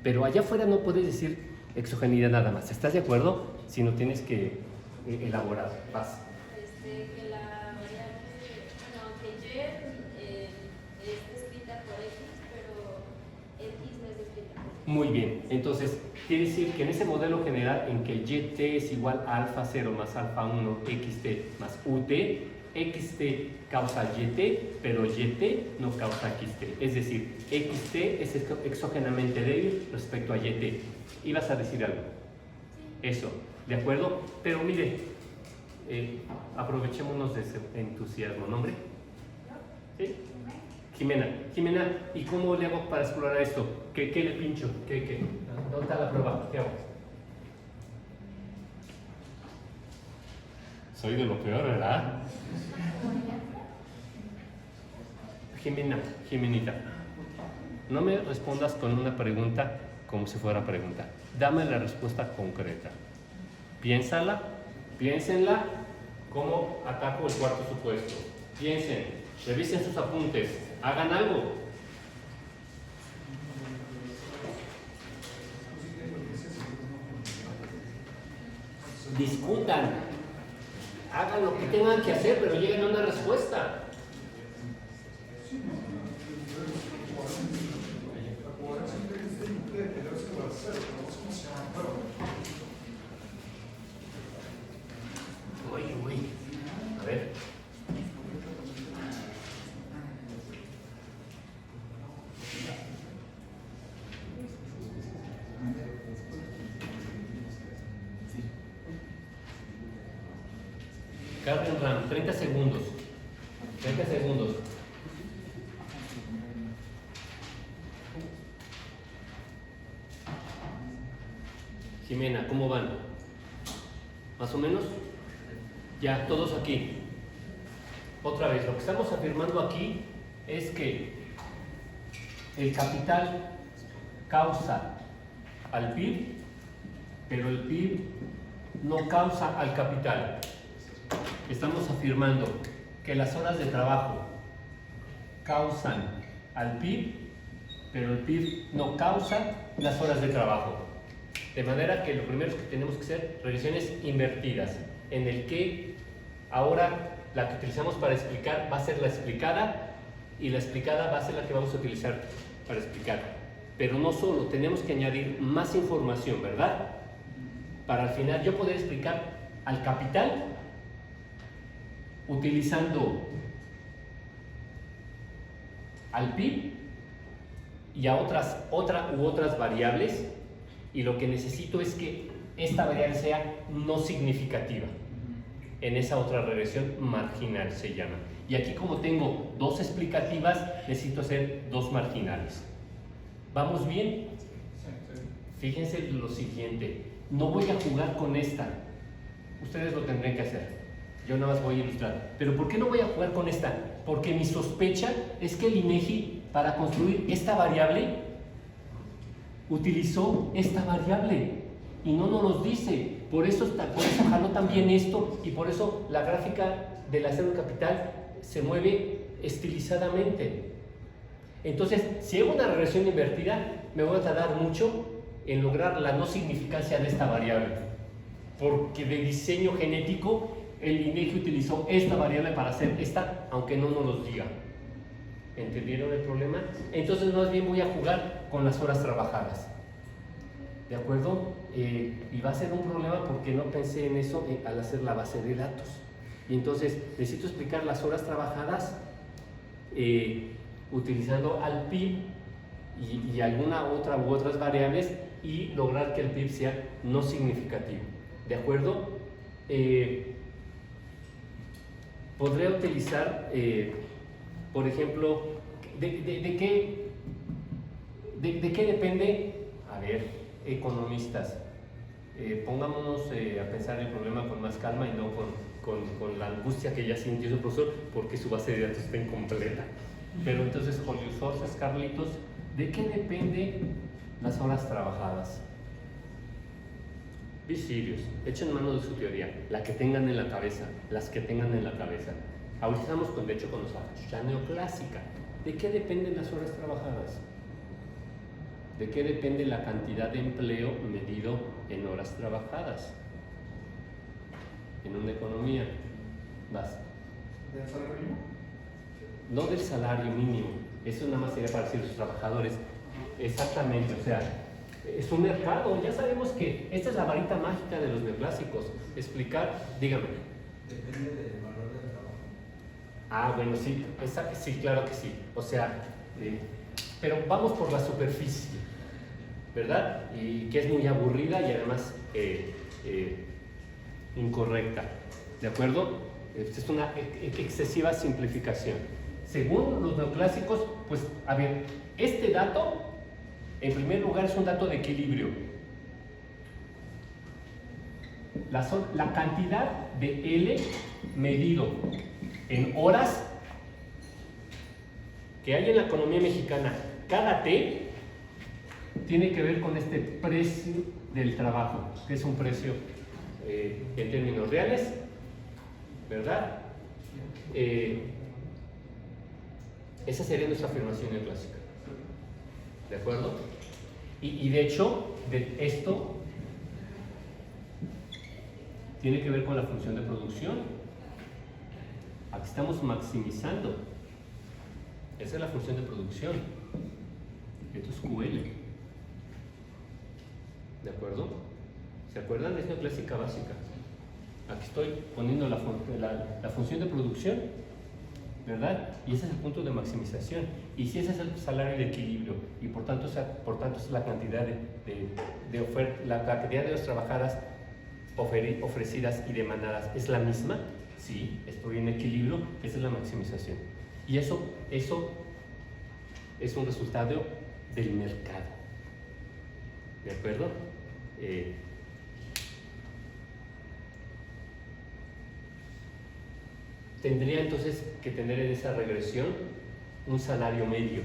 Speaker 1: Pero allá afuera no puedes decir exogeneidad nada más. ¿Estás de acuerdo? Si no tienes que elaborar. Vas.
Speaker 5: Que la variable, bueno, que y es descrita por x, pero x no es descrita por x.
Speaker 1: Muy bien. Entonces, quiere decir que en ese modelo general en que el yt es igual a alfa 0 más alfa 1 xt más ut, xt causa yt, pero yt no causa xt. Es decir, xt es exógenamente débil respecto a yt. ¿Ibas a decir algo? Eso, ¿de acuerdo? Pero mire, aprovechémonos de ese entusiasmo. ¿Nombre? ¿Sí? Jimena. Jimena, ¿y cómo le hago para explorar esto? ¿Qué le pincho? ¿Dónde está la prueba? ¿Qué hago? Soy de lo peor, ¿verdad? Jimenita, no me respondas con una pregunta como si fuera pregunta. Dame la respuesta concreta. Piénsenla, cómo ataco el cuarto supuesto. Piensen, revisen sus apuntes, hagan algo. Discutan, hagan lo que tengan que hacer, pero lleguen a una respuesta. Uy, a ver. Carmen Ram, 30 segundos. 30 segundos. Jimena, ¿cómo van? ¿Más o menos? Ya, todos aquí. Otra vez, lo que estamos afirmando aquí es que el capital causa al PIB, pero el PIB no causa al capital. Estamos afirmando que las horas de trabajo causan al PIB, pero el PIB no causa las horas de trabajo. De manera que lo primero que tenemos que hacer regresiones invertidas, en el que ahora la que utilizamos para explicar va a ser la explicada y la explicada va a ser la que vamos a utilizar para explicar. Pero no solo, tenemos que añadir más información, ¿verdad? Para al final yo poder explicar al capital utilizando al PIB y a otras variables, y lo que necesito es que esta variable sea no significativa en esa otra regresión marginal, se llama. Y aquí, como tengo dos explicativas, necesito hacer dos marginales. ¿Vamos bien? Fíjense lo siguiente, no voy a jugar con esta, ustedes lo tendrán que hacer. Yo nada más voy a ilustrar. ¿Pero por qué no voy a jugar con esta? Porque mi sospecha es que el INEGI, para construir esta variable, utilizó esta variable y no nos los dice. Por eso jaló también esto, y por eso la gráfica del acero de capital se mueve estilizadamente. Entonces, si hago una regresión invertida, me voy a tardar mucho en lograr la no significancia de esta variable, porque de diseño genético el INEGI utilizó esta variable para hacer esta, aunque no nos los diga. ¿Entendieron el problema? Entonces, más bien voy a jugar con las horas trabajadas. ¿De acuerdo? Y va a ser un problema porque no pensé en eso al hacer la base de datos. Y entonces necesito explicar las horas trabajadas utilizando al PIB y alguna otra u otras variables, y lograr que el PIB sea no significativo. ¿De acuerdo? Podría utilizar, por ejemplo, ¿de qué depende? A ver, economistas, pongámonos a pensar el problema con más calma y no con la angustia que ya sintió su profesor porque su base de datos está incompleta. Pero entonces, Julio Sorsas, Carlitos, ¿de qué depende las horas trabajadas? Be serious, echen mano de su teoría, la que tengan en la cabeza, las que tengan en la cabeza. Ahorita estamos de hecho con la neoclásica. ¿De qué dependen las horas trabajadas? ¿De qué depende la cantidad de empleo medido en horas trabajadas? En una economía. Vas.
Speaker 3: ¿Del salario mínimo?
Speaker 1: No del salario mínimo, eso nada más sería para decir los trabajadores. Exactamente, o sea, es un mercado, ya sabemos que esta es la varita mágica de los neoclásicos. Explicar, dígame.
Speaker 6: Depende del valor del trabajo.
Speaker 1: Ah, bueno, sí, sí, claro que sí. O sea, pero vamos por la superficie, ¿verdad? Y que es muy aburrida y además incorrecta, ¿de acuerdo? Es una excesiva simplificación. Según los neoclásicos, pues, a ver, este dato, en primer lugar, es un dato de equilibrio. La cantidad de L medido en horas que hay en la economía mexicana, cada T tiene que ver con este precio del trabajo, que es un precio en términos reales, ¿verdad? Esa sería nuestra afirmación neoclásica, ¿de acuerdo? Y de hecho, esto tiene que ver con la función de producción. Aquí estamos maximizando. Esa es la función de producción. Esto es QL. ¿De acuerdo? ¿Se acuerdan? Es neoclásica básica. Aquí estoy poniendo la función de producción, ¿verdad? Y ese es el punto de maximización. Y si ese es el salario de equilibrio, y por tanto es la cantidad de oferta, la cantidad de horas trabajadas, ofrecidas y demandadas, ¿es la misma? Sí, estoy en equilibrio, esa es la maximización. Y eso es un resultado del mercado. ¿De acuerdo? Tendría entonces que tener en esa regresión un salario medio,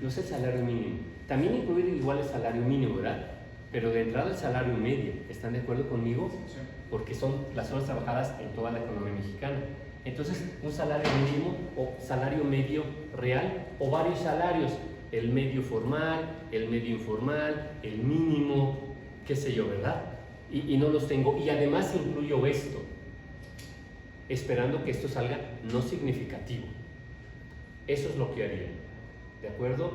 Speaker 1: no es el salario mínimo. También incluir igual el salario mínimo, ¿verdad? Pero de entrada el salario medio, ¿están de acuerdo conmigo?
Speaker 3: Sí.
Speaker 1: Porque son las horas trabajadas en toda la economía mexicana. Entonces, un salario mínimo o salario medio real o varios salarios, el medio formal, el medio informal, el mínimo, qué sé yo, ¿verdad? Y no los tengo. Y además incluyo esto, esperando que esto salga no significativo. Eso es lo que haría, ¿de acuerdo?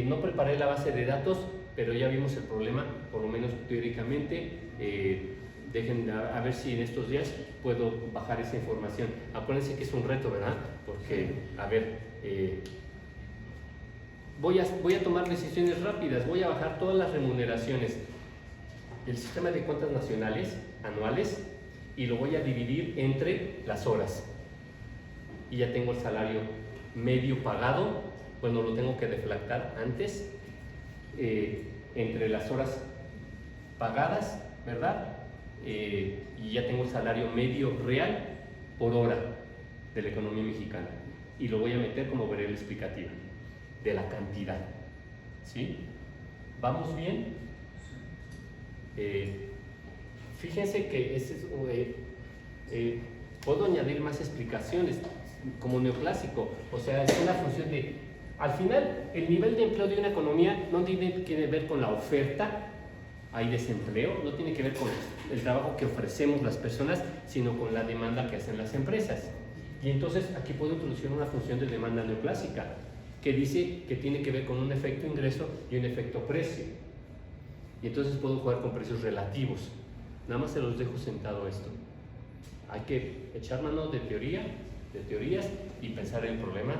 Speaker 1: No preparé la base de datos, pero ya vimos el problema, por lo menos teóricamente. Dejen a ver si en estos días puedo bajar esa información. Acuérdense que es un reto, ¿verdad? Porque, a ver, voy a tomar decisiones rápidas, voy a bajar todas las remuneraciones del sistema de cuentas nacionales, anuales, y lo voy a dividir entre las horas. Y ya tengo el salario medio pagado, bueno, lo tengo que deflactar antes, entre las horas pagadas, ¿verdad? Y ya tengo el salario medio real por hora de la economía mexicana. Y lo voy a meter como variable explicativa de la cantidad. ¿Sí? ¿Vamos bien? Fíjense que puedo añadir más explicaciones como neoclásico, o sea, es una función de, al final, el nivel de empleo de una economía no tiene que ver con la oferta, hay desempleo, no tiene que ver con el trabajo que ofrecemos las personas, sino con la demanda que hacen las empresas. Y entonces aquí puedo introducir una función de demanda neoclásica, que dice que tiene que ver con un efecto ingreso y un efecto precio. Y entonces puedo jugar con precios relativos. Nada más se los dejo sentado esto. Hay que echar mano de teorías y pensar en el problema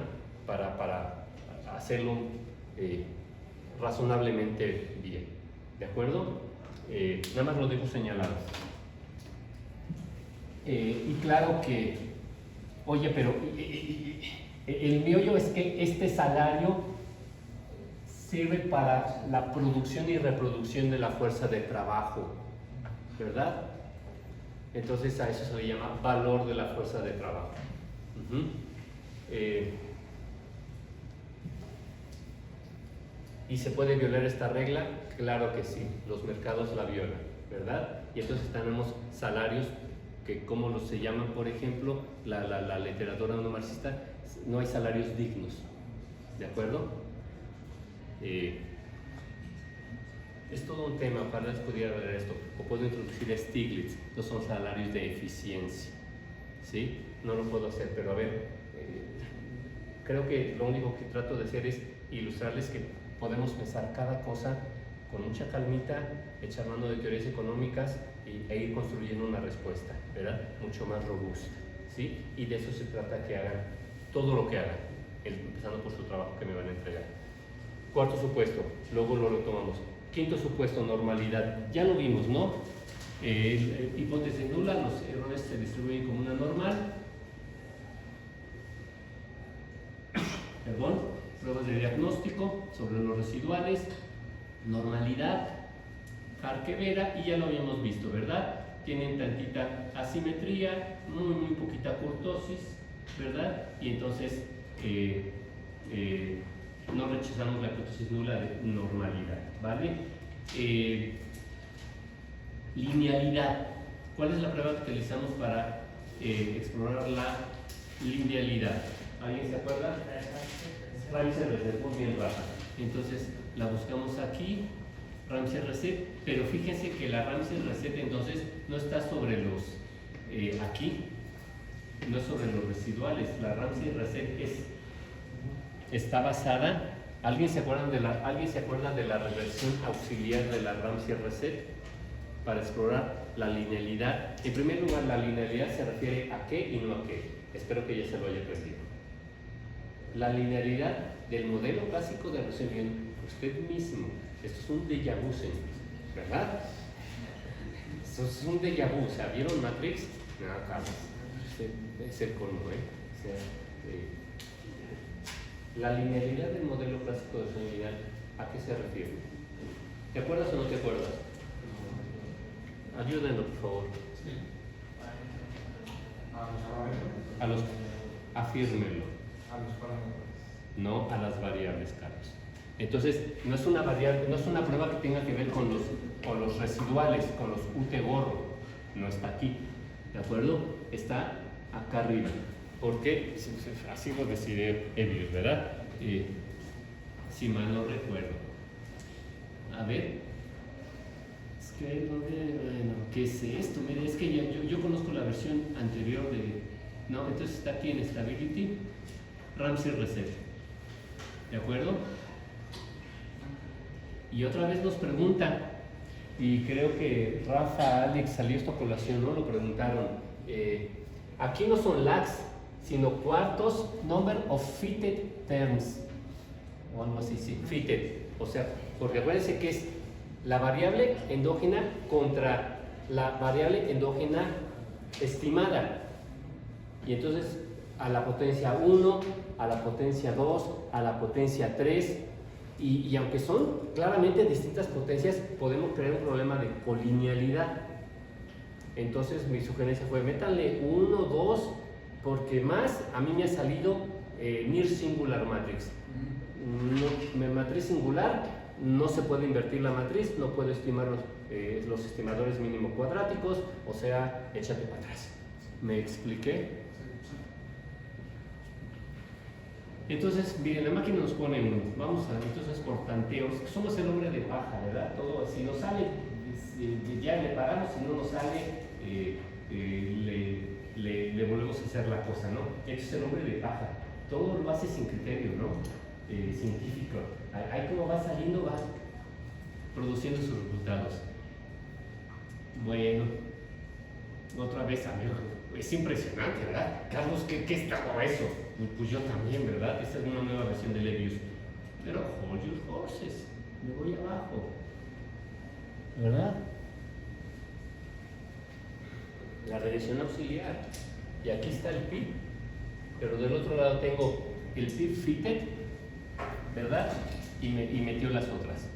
Speaker 1: para hacerlo razonablemente bien. ¿De acuerdo? Nada más lo dejo señalado. Y claro que, oye, pero el meollo es que este salario sirve para la producción y reproducción de la fuerza de trabajo. ¿verdad? Entonces a eso se le llama valor de la fuerza de trabajo. Ujú. ¿Y se puede violar esta regla? Claro que sí, los mercados la violan, ¿verdad? Y entonces tenemos salarios que, como los se llaman, por ejemplo, la literatura no marxista, no hay salarios dignos, ¿de acuerdo? Es todo un tema, ojalá les pudiera ver esto, o puedo introducir a Stiglitz, no son salarios de eficiencia, ¿sí? No lo puedo hacer, pero a ver, creo que lo único que trato de hacer es ilustrarles que podemos pensar cada cosa con mucha calmita, echar mano de teorías económicas e ir construyendo una respuesta, ¿verdad? Mucho más robusta, ¿sí? Y de eso se trata, que hagan todo lo que hagan, empezando por su trabajo que me van a entregar. Cuarto supuesto, luego lo retomamos. Quinto supuesto, normalidad. Ya lo vimos, ¿no? Hipótesis nula, los errores se distribuyen como una normal. Perdón. Pruebas de diagnóstico sobre los residuales, normalidad, Arquevera, y ya lo habíamos visto, ¿verdad? Tienen tantita asimetría, muy poquita kurtosis, ¿verdad? Y entonces no rechazamos la hipótesis nula de normalidad, ¿vale? Linealidad. ¿Cuál es la prueba que utilizamos para explorar la linealidad? ¿Alguien se acuerda? Ramsey-Reset, muy bien, Rafa. Entonces la buscamos aquí, Ramsey-Reset, pero fíjense que la Ramsey-Reset entonces no está sobre los, aquí, no es sobre los residuales. La Ramsey-Reset está basada, ¿alguien se acuerda de la regresión auxiliar de la Ramsey-Reset para explorar la linealidad? En primer lugar, la linealidad se refiere a qué y no a qué. Espero que ya se lo haya aprendido. La linealidad del modelo clásico de regresión, usted mismo, esto es un déjà vu, ¿verdad? Esto es un déjà vu. O sea, ¿vieron Matrix? No, Carlos, es el colmo, ¿eh? O sea, la linealidad del modelo clásico de regresión, ¿a qué se refiere? ¿Te acuerdas o no te acuerdas? Ayúdenlo, por favor. Afírmenlo. No a las variables, Carlos. Entonces, no es una variable, no es una prueba que tenga que ver con los residuales, con los UT gorro. No está aquí, ¿de acuerdo? Está acá arriba. ¿Por qué? Así lo decidió Ebius, ¿verdad? Si mal no recuerdo. A ver. Es que, bueno, ¿qué es esto? Mire, es que yo conozco la versión anterior de... No, entonces está aquí en Stability, Ramsey-Reset. ¿De acuerdo? Y otra vez nos pregunta, y creo que Rafa, Alex, salió esta colación, ¿no? Lo preguntaron. Aquí no son lags, sino cuartos, number of fitted terms. O algo así, sí, fitted. O sea, porque acuérdense que es la variable endógena contra la variable endógena estimada. Y entonces a la potencia 1, a la potencia 2, a la potencia 3, y aunque son claramente distintas potencias, podemos crear un problema de colinealidad. Entonces mi sugerencia fue, métanle 1, 2, porque más a mí me ha salido near singular matrix. Matriz singular, no se puede invertir la matriz, no puedo estimar los estimadores mínimo cuadráticos, o sea, échate para atrás. ¿Me expliqué? Entonces, miren, la máquina nos pone vamos a, entonces por tanteos, somos el hombre de paja, ¿verdad? Todo, si nos sale, ya le paramos, si no nos sale, le volvemos a hacer la cosa, ¿no? Entonces el hombre de paja, todo lo hace sin criterio, ¿no? Científico. Ahí como va saliendo, va produciendo sus resultados. Bueno, otra vez, amigo, es impresionante, ¿verdad? Carlos, ¿qué está con eso? Pues yo también, ¿verdad? Esta es una nueva versión de Levius. Pero hold your horses, me voy abajo, ¿verdad? La regresión auxiliar, y aquí está el PIB, pero del otro lado tengo el PIB fitted, ¿verdad? Y metió las otras,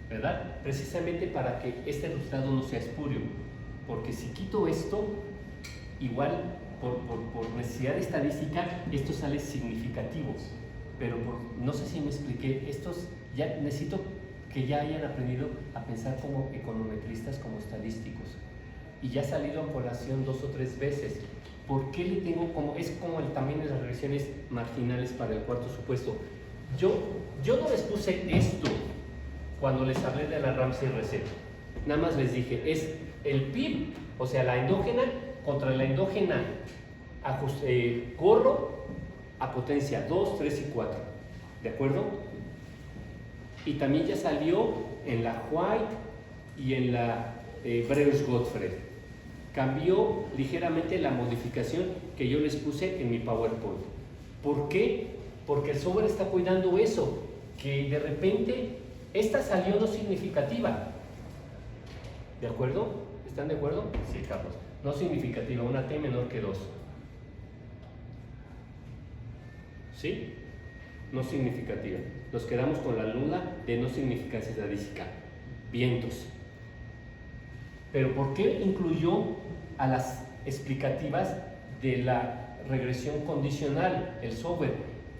Speaker 1: ¿verdad? Precisamente para que este resultado no sea espurio. porque si quito esto, igual por necesidad estadística, esto sale significativo, pero no sé si me expliqué, estos ya necesito que ya hayan aprendido a pensar como econometristas, como estadísticos, y ya ha salido a colación 2 o 3 veces. ¿Por qué le tengo como, es como también en las regresiones marginales para el cuarto supuesto? Yo no les puse esto cuando les hablé de la Ramsey receta, nada más les dije, es el PIB, o sea, la endógena contra la endógena gorro a potencia 2, 3 y 4, ¿de acuerdo? Y también ya salió en la White y en la Breusch-Godfrey. Cambió ligeramente la modificación que yo les puse en mi PowerPoint. ¿Por qué? Porque el software está cuidando eso, que de repente esta salió no significativa. ¿De acuerdo? ¿Están de acuerdo? Sí, Carlos. No significativa, una T menor que 2. ¿Sí? No significativa. Nos quedamos con la nula de no significancia estadística. Vientos. Pero ¿por qué incluyó a las explicativas de la regresión condicional, el software?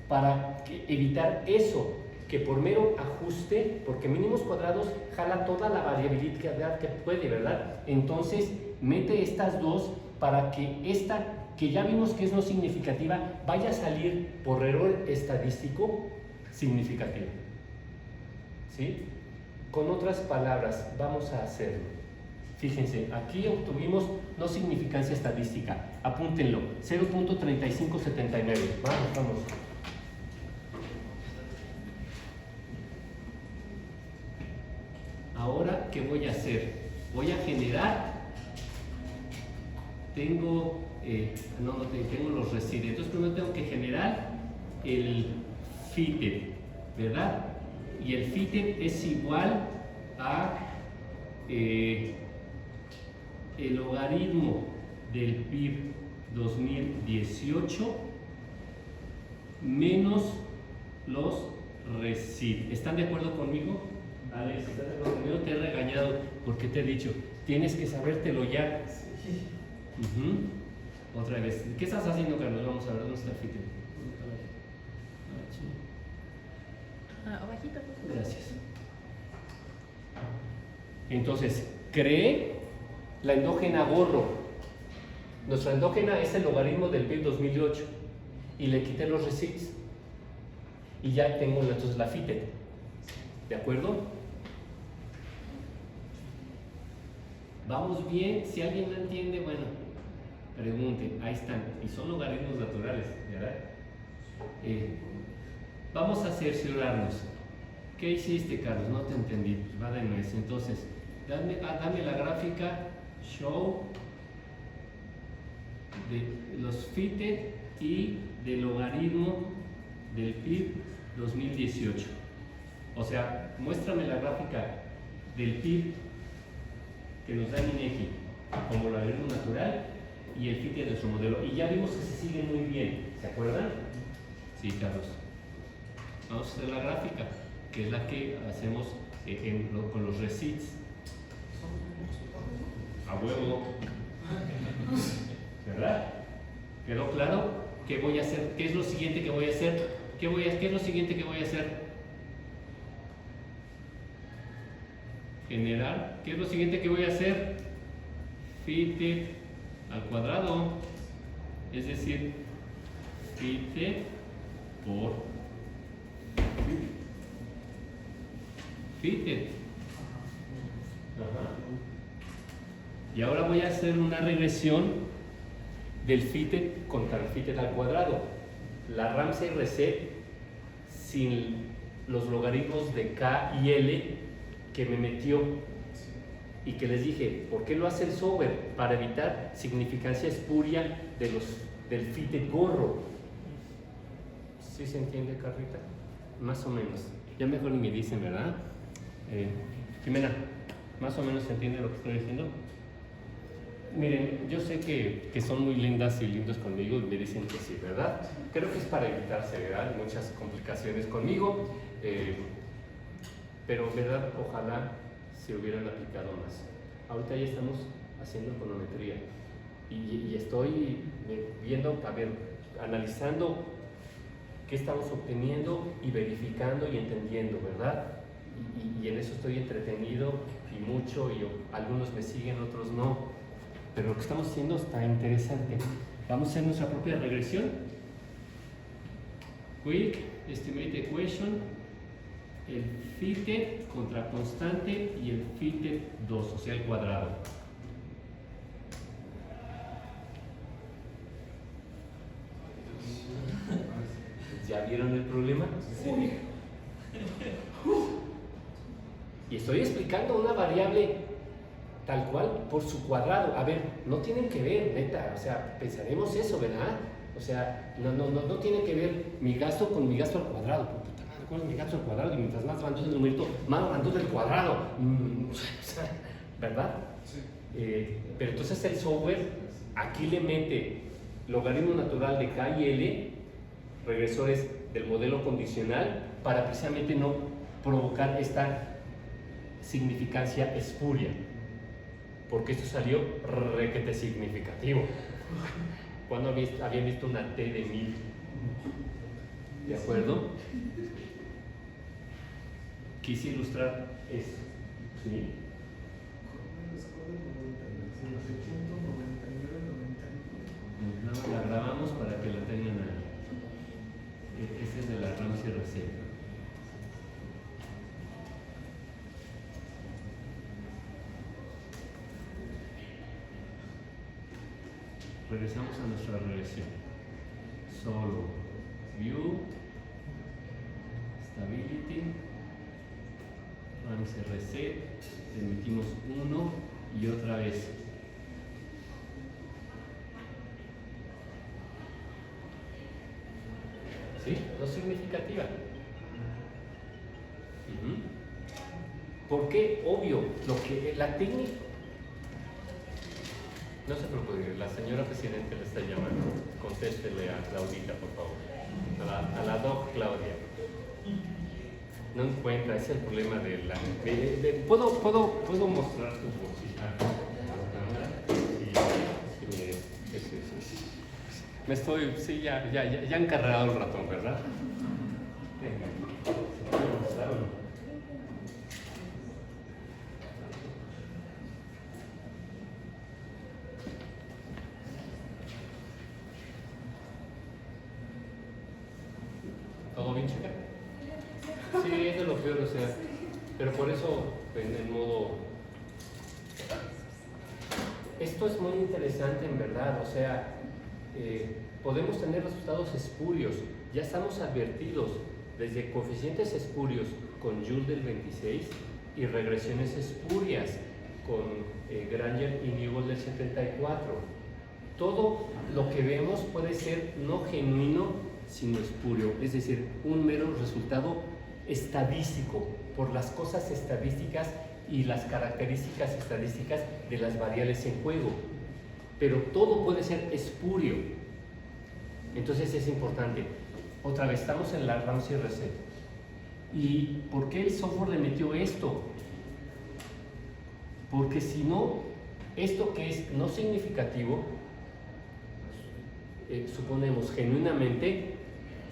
Speaker 1: Para evitar eso, que por mero ajuste, porque mínimos cuadrados jala toda la variabilidad que puede, ¿verdad? Entonces mete estas dos para que esta, que ya vimos que es no significativa, vaya a salir por error estadístico significativa. ¿Sí? Con otras palabras, vamos a hacerlo. Fíjense, aquí obtuvimos no significancia estadística. Apúntenlo, 0.3579. Vamos. Ahora, ¿qué voy a hacer? Voy a generar. Tengo los residentes. Entonces, primero tengo que generar el fitted, ¿verdad? Y el fitted es igual a el logaritmo del PIB 2018 menos los residuos. ¿Están de acuerdo conmigo? Alex, ¿estás de acuerdo conmigo? Te he regañado porque te he dicho, tienes que sabértelo ya. Otra vez. ¿Qué estás haciendo, Carlos? Vamos a ver, ¿dónde está el fitted?
Speaker 5: Abajito.
Speaker 1: Gracias. Entonces, creé la endógena gorro. Nuestra endógena es el logaritmo del PIB 2008 y le quité los receipts y ya tengo entonces la fitted. ¿De acuerdo? ¿Vamos bien? Si alguien no entiende, bueno, pregunten. Ahí están. Y son logaritmos naturales, ¿verdad? Vamos a cerciorarnos. ¿Qué hiciste, Carlos? No te entendí. Va de nuez. Entonces, dame la gráfica show de los fitted y del logaritmo del PIB 2018. O sea, muéstrame la gráfica del PIB que nos da INEGI como logaritmo natural y el fitted de nuestro modelo. Y ya vimos que se sigue muy bien. ¿Se acuerdan? Sí, Carlos. Vamos a hacer la gráfica, que es la que hacemos con los receipts. A huevo. ¿Verdad? ¿Quedó claro? ¿Qué voy a hacer? ¿Qué es lo siguiente que voy a hacer? ¿Qué es lo siguiente que voy a hacer? Generar. ¿Qué es lo siguiente que voy a hacer? Fitted al cuadrado. Es decir, fitted por fitted. Ajá. Y ahora voy a hacer una regresión del fitted contra el fitted al cuadrado. La Ramsey reset sin los logaritmos de K y L que me metió y que les dije, ¿por qué lo hace el software? Para evitar significancia espuria del fitted gorro. ¿Sí se entiende, Carlita? Más o menos. Ya mejor ni me dicen, ¿verdad? Jimena, ¿más o menos se entiende lo que estoy diciendo? Miren, yo sé que son muy lindas y lindos conmigo y me dicen que sí, ¿verdad? Creo que es para evitarse, ¿verdad? Muchas complicaciones conmigo, pero, ¿verdad? Ojalá se hubieran aplicado más. Ahorita ya estamos haciendo econometría. Y estoy viendo, a ver, analizando qué estamos obteniendo y verificando y entendiendo, ¿verdad? Y en eso estoy entretenido y mucho, y algunos me siguen, otros no. Pero lo que estamos haciendo está interesante. Vamos a hacer nuestra propia regresión. Quick Estimate Equation, el fitted contra constante y el fitted 2, o sea, el cuadrado. ¿Ya vieron el problema? Sí. Y estoy explicando una variable tal cual por su cuadrado. A ver, no tienen que ver, neta, o sea, pensaremos eso, ¿verdad? O sea, no tiene que ver mi gasto con mi gasto al cuadrado. Puta madre, ¿cuál es mi gasto al cuadrado? Y mientras más grandote el numerito, más grandote el cuadrado. ¿Verdad?
Speaker 2: Sí.
Speaker 1: Pero entonces el software aquí le mete logaritmo natural de K y L, regresores del modelo condicional, para precisamente no provocar esta significancia espuria, porque esto salió requete significativo. ¿Cuándo habían visto una T de 1000? ¿De acuerdo? Quise ilustrar eso. ¿Sí? La grabamos para que la tengan ahí. Ese es de la Ramsey receta. Regresamos a nuestra regresión. Solo View, Stability, Ramsey reset, emitimos 1 y otra vez. ¿Sí? No significativa. ¿Por qué? Obvio, lo que la técnica. No se preocupe, la señora presidenta le está llamando. Contéstele a Claudita, por favor. A la doc Claudia. No encuentra, ese es el problema de la. ¿Puedo mostrar tu bolsita? Me estoy, sí, ya encarregado el ratón, ¿verdad? Venga, ¿puedo mostrar o no? ¿Todo bien, chica? Sí, es de lo peor, o sea, pero por eso, en el modo. Esto es muy interesante, en verdad, o sea. Podemos tener resultados espurios. Ya estamos advertidos desde coeficientes espurios con Joule del 26 y regresiones espurias con Granger y Newell del 74. Todo lo que vemos puede ser no genuino, sino espurio, es decir, un mero resultado estadístico por las cosas estadísticas y las características estadísticas de las variables en juego. Pero todo puede ser espurio. Entonces es importante. Otra vez, estamos en la Ramsey reset. ¿Y por qué el software le metió esto? Porque si no, esto que es no significativo, suponemos genuinamente,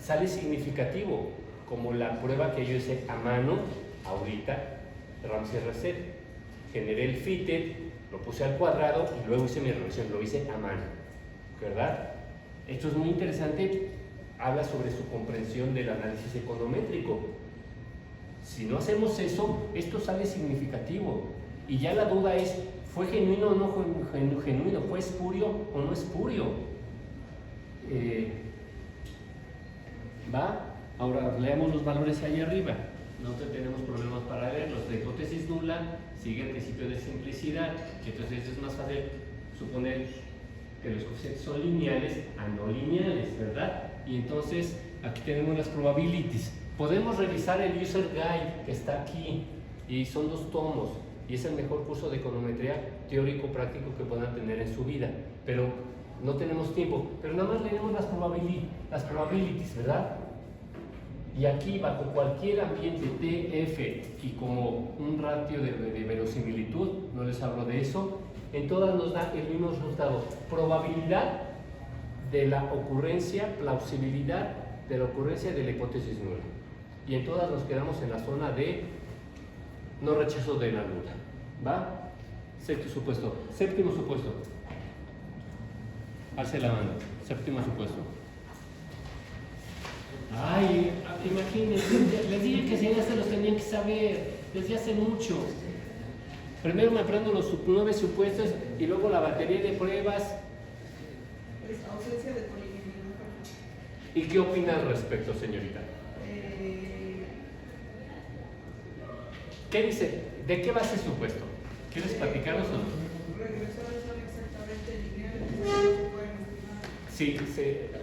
Speaker 1: sale significativo, como la prueba que yo hice a mano, ahorita, Ramsey reset. Generé el fitted, lo puse al cuadrado y luego hice mi regresión, lo hice a mano, ¿verdad? Esto es muy interesante, habla sobre su comprensión del análisis econométrico. Si no hacemos eso, esto sale significativo y ya la duda es, ¿fue genuino o no genuino? ¿Fue espurio o no espurio? ¿Va? Ahora leemos los valores ahí arriba. No tenemos problemas para leerlos. La hipótesis nula sigue el principio de simplicidad. Entonces es más fácil suponer que los coeficientes son lineales a no lineales, ¿verdad? Y entonces aquí tenemos las probabilities. Podemos revisar el user guide que está aquí y son 2 tomos y es el mejor curso de econometría teórico práctico que puedan tener en su vida, pero no tenemos tiempo, pero nada más leemos las probabilities, ¿verdad? Y aquí, bajo cualquier ambiente TF y como un ratio de verosimilitud, no les hablo de eso, en todas nos da el mismo resultado. Probabilidad de la ocurrencia, plausibilidad de la ocurrencia de la hipótesis nula. Y en todas nos quedamos en la zona de no rechazo de la nula. ¿Va? Séptimo supuesto. Séptimo supuesto. Alce la mano. Séptimo supuesto. Ay, imagínense, les dije que si ya se los tenían que saber desde hace mucho. Primero me aprendo los 9 supuestos y luego la batería de pruebas.
Speaker 7: Es ausencia de colinealidad.
Speaker 1: ¿Y qué opina al respecto, señorita? ¿Qué dice? ¿De qué va ese supuesto? ¿Quieres platicarnos o no?
Speaker 7: Los regresores son exactamente lineales, no se pueden estimar.
Speaker 1: Sí,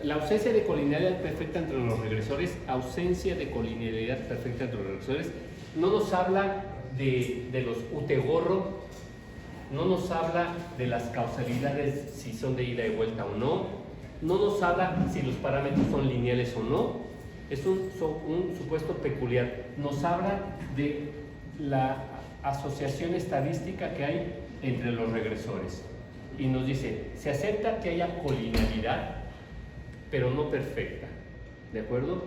Speaker 1: la ausencia de colinealidad perfecta entre los regresores, ausencia de colinealidad perfecta entre los regresores, no nos habla de los utegorro, no nos habla de las causalidades si son de ida y vuelta o no, no nos habla si los parámetros son lineales o no, es un supuesto peculiar, nos habla de la asociación estadística que hay entre los regresores y nos dice, se acepta que haya colinealidad, pero no perfecta, ¿de acuerdo?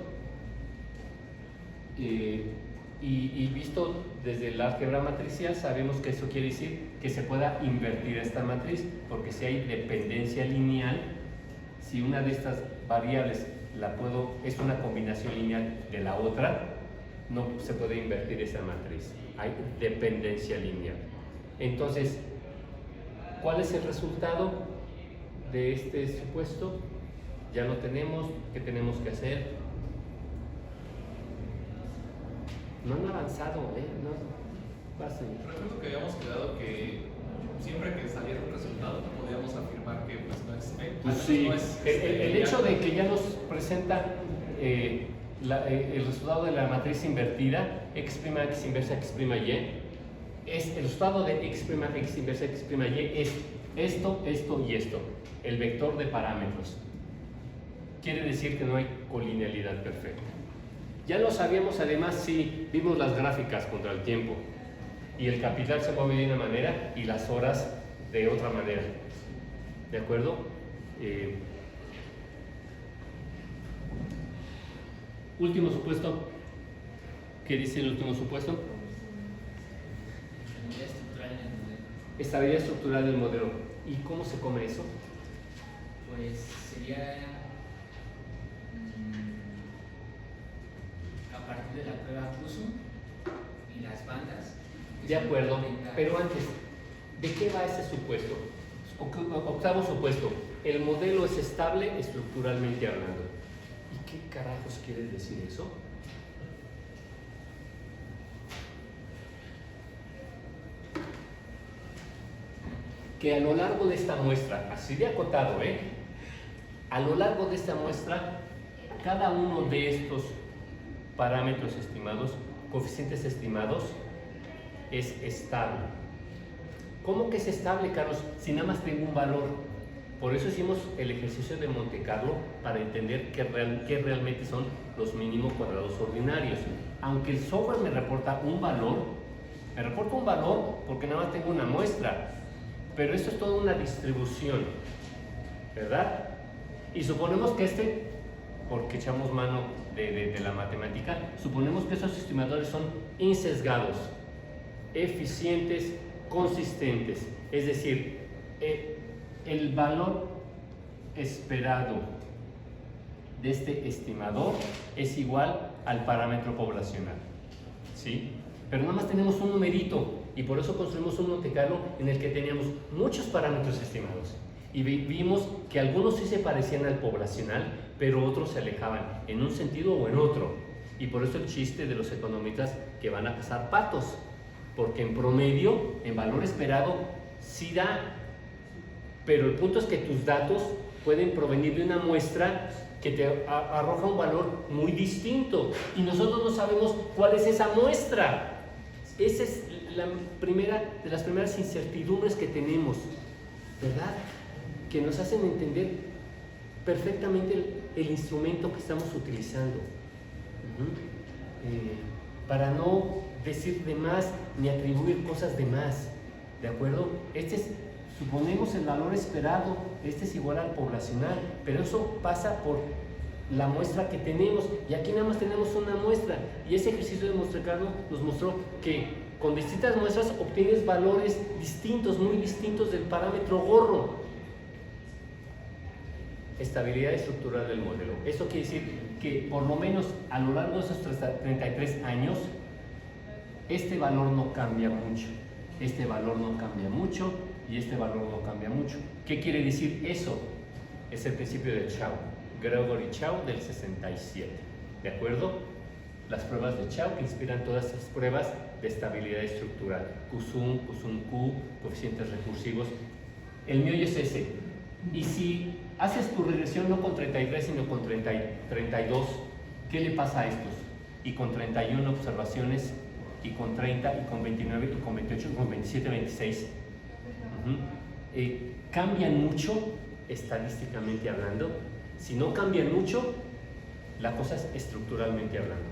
Speaker 1: Y visto desde el álgebra matricial sabemos que eso quiere decir que se pueda invertir esta matriz, porque si hay dependencia lineal, si una de estas variables es una combinación lineal de la otra, no se puede invertir esa matriz, hay dependencia lineal. Entonces, ¿cuál es el resultado de este supuesto? Ya lo tenemos, ¿qué tenemos que hacer? No han avanzado, no pasen.
Speaker 8: Recuerdo que habíamos quedado que siempre que saliera un resultado podíamos afirmar que pues, no es
Speaker 1: Pues sí,
Speaker 8: no es,
Speaker 1: el hecho de que ya nos presenta el resultado de la matriz invertida, x' inversa x' y, es el resultado de x' inversa x' y es esto, esto y esto, el vector de parámetros. Quiere decir que no hay colinealidad perfecta. Ya lo sabíamos, además, si vimos las gráficas contra el tiempo y el capital se mueve de una manera y las horas de otra manera. ¿De acuerdo? Último supuesto. ¿Qué dice el último supuesto? Estabilidad estructural del modelo. ¿Y cómo se come eso?
Speaker 9: Pues sería a partir de la prueba Cusum y las bandas.
Speaker 1: De acuerdo, pero antes, ¿de qué va ese supuesto? Octavo supuesto, el modelo es estable estructuralmente hablando. ¿Y qué carajos quiere decir eso? Que a lo largo de esta muestra, así de acotado, a lo largo de esta muestra, cada uno de estos parámetros estimados, coeficientes estimados, es estable. ¿Cómo que es estable, Carlos? Si nada más tengo un valor. Por eso hicimos el ejercicio de Monte Carlo para entender qué realmente son los mínimos cuadrados ordinarios. Aunque el software me reporta un valor, porque nada más tengo una muestra. Pero esto es toda una distribución, ¿verdad? Y suponemos que porque echamos mano de la matemática, suponemos que esos estimadores son insesgados, eficientes, consistentes. Es decir, el valor esperado de este estimador es igual al parámetro poblacional, ¿sí? Pero nada más tenemos un numerito y por eso construimos un Monte Carlo en el que teníamos muchos parámetros estimados y vimos que algunos sí se parecían al poblacional, pero otros se alejaban en un sentido o en otro. Y por eso el chiste de los economistas que van a cazar patos, porque en promedio, en valor esperado, sí da, pero el punto es que tus datos pueden provenir de una muestra que te arroja un valor muy distinto y nosotros no sabemos cuál es esa muestra. Esa es la primera de las primeras incertidumbres que tenemos, ¿verdad? Que nos hacen entender perfectamente el instrumento que estamos utilizando. Para no decir de más ni atribuir cosas de más, ¿de acuerdo? Este es suponemos el valor esperado, este es igual al poblacional, pero eso pasa por la muestra que tenemos, y aquí nada más tenemos una muestra, y ese ejercicio de Monte Carlo nos mostró que con distintas muestras obtienes valores distintos, muy distintos del parámetro gorro. Estabilidad estructural del modelo. Eso quiere decir que por lo menos a lo largo de esos 33 años, este valor no cambia mucho, este valor no cambia mucho, y este valor no cambia mucho. ¿Qué quiere decir eso? Es el principio de Chow, Gregory Chow del 67, ¿de acuerdo? Las pruebas de Chow que inspiran todas estas pruebas de estabilidad estructural, QSUM, QSUM-Q, coeficientes recursivos. El meollo es ese. Y si haces tu regresión no con 33 sino con 32, ¿qué le pasa a estos? Y con 31 observaciones, y con 30, y con 29, y con 28, y con 27, 26. ¿Cambian mucho estadísticamente hablando? Si no cambian mucho, la cosa es estructuralmente hablando.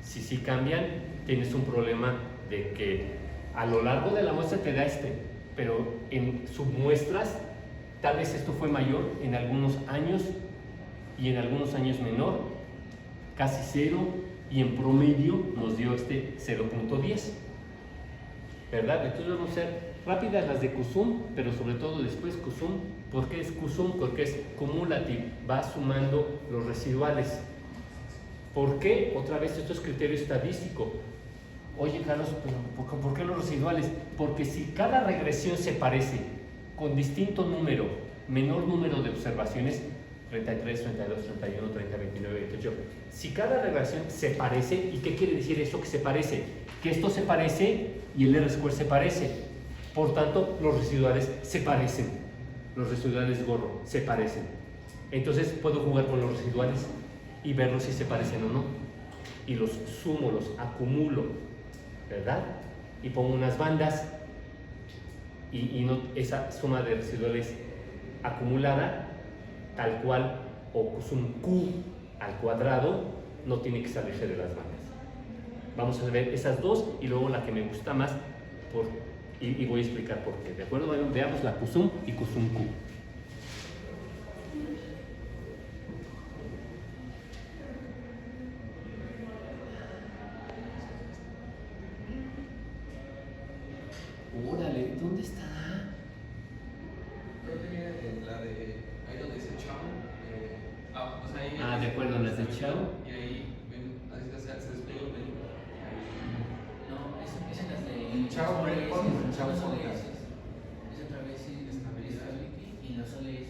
Speaker 1: Si sí cambian, tienes un problema de que a lo largo de la muestra te da pero en submuestras tal vez esto fue mayor en algunos años y en algunos años menor, casi 0, y en promedio nos dio 0.10, ¿verdad? Entonces vamos a hacer rápidas las de QSUM, pero sobre todo después QSUM. ¿Por qué es QSUM? Porque es cumulative, va sumando los residuales. ¿Por qué? Otra vez esto es criterio estadístico. Oye Carlos, pero ¿por qué los residuales? Porque si cada regresión se parece con distinto número, menor número de observaciones, 33, 32, 31, 30, 29, 28, si cada regresión se parece, ¿y qué quiere decir eso que se parece? Que esto se parece y el R-square se parece. Por tanto, los residuales se parecen. Los residuales gorro se parecen. Entonces puedo jugar con los residuales y verlos si se parecen o no. Y los sumo, los acumulo, ¿verdad? Y pongo unas bandas y no, esa suma de residuales acumulada, tal cual, o sum Q al cuadrado, no tiene que salirse de las bandas. Vamos a ver esas dos y luego la que me gusta más y voy a explicar por qué. ¿De acuerdo? Bueno, veamos la QSUM y QSUM-Q. Órale, ¿dónde está?
Speaker 8: Creo que viene de la de ahí donde dice Chow. O sea, ahí
Speaker 1: De acuerdo, las de Chow.
Speaker 8: Y ahí así se despliega el menú.
Speaker 9: No, es en las de.
Speaker 3: Chao, breakpoint, chao,
Speaker 9: los
Speaker 3: podcast.
Speaker 9: OLS. Es otra vez stability y los OLS.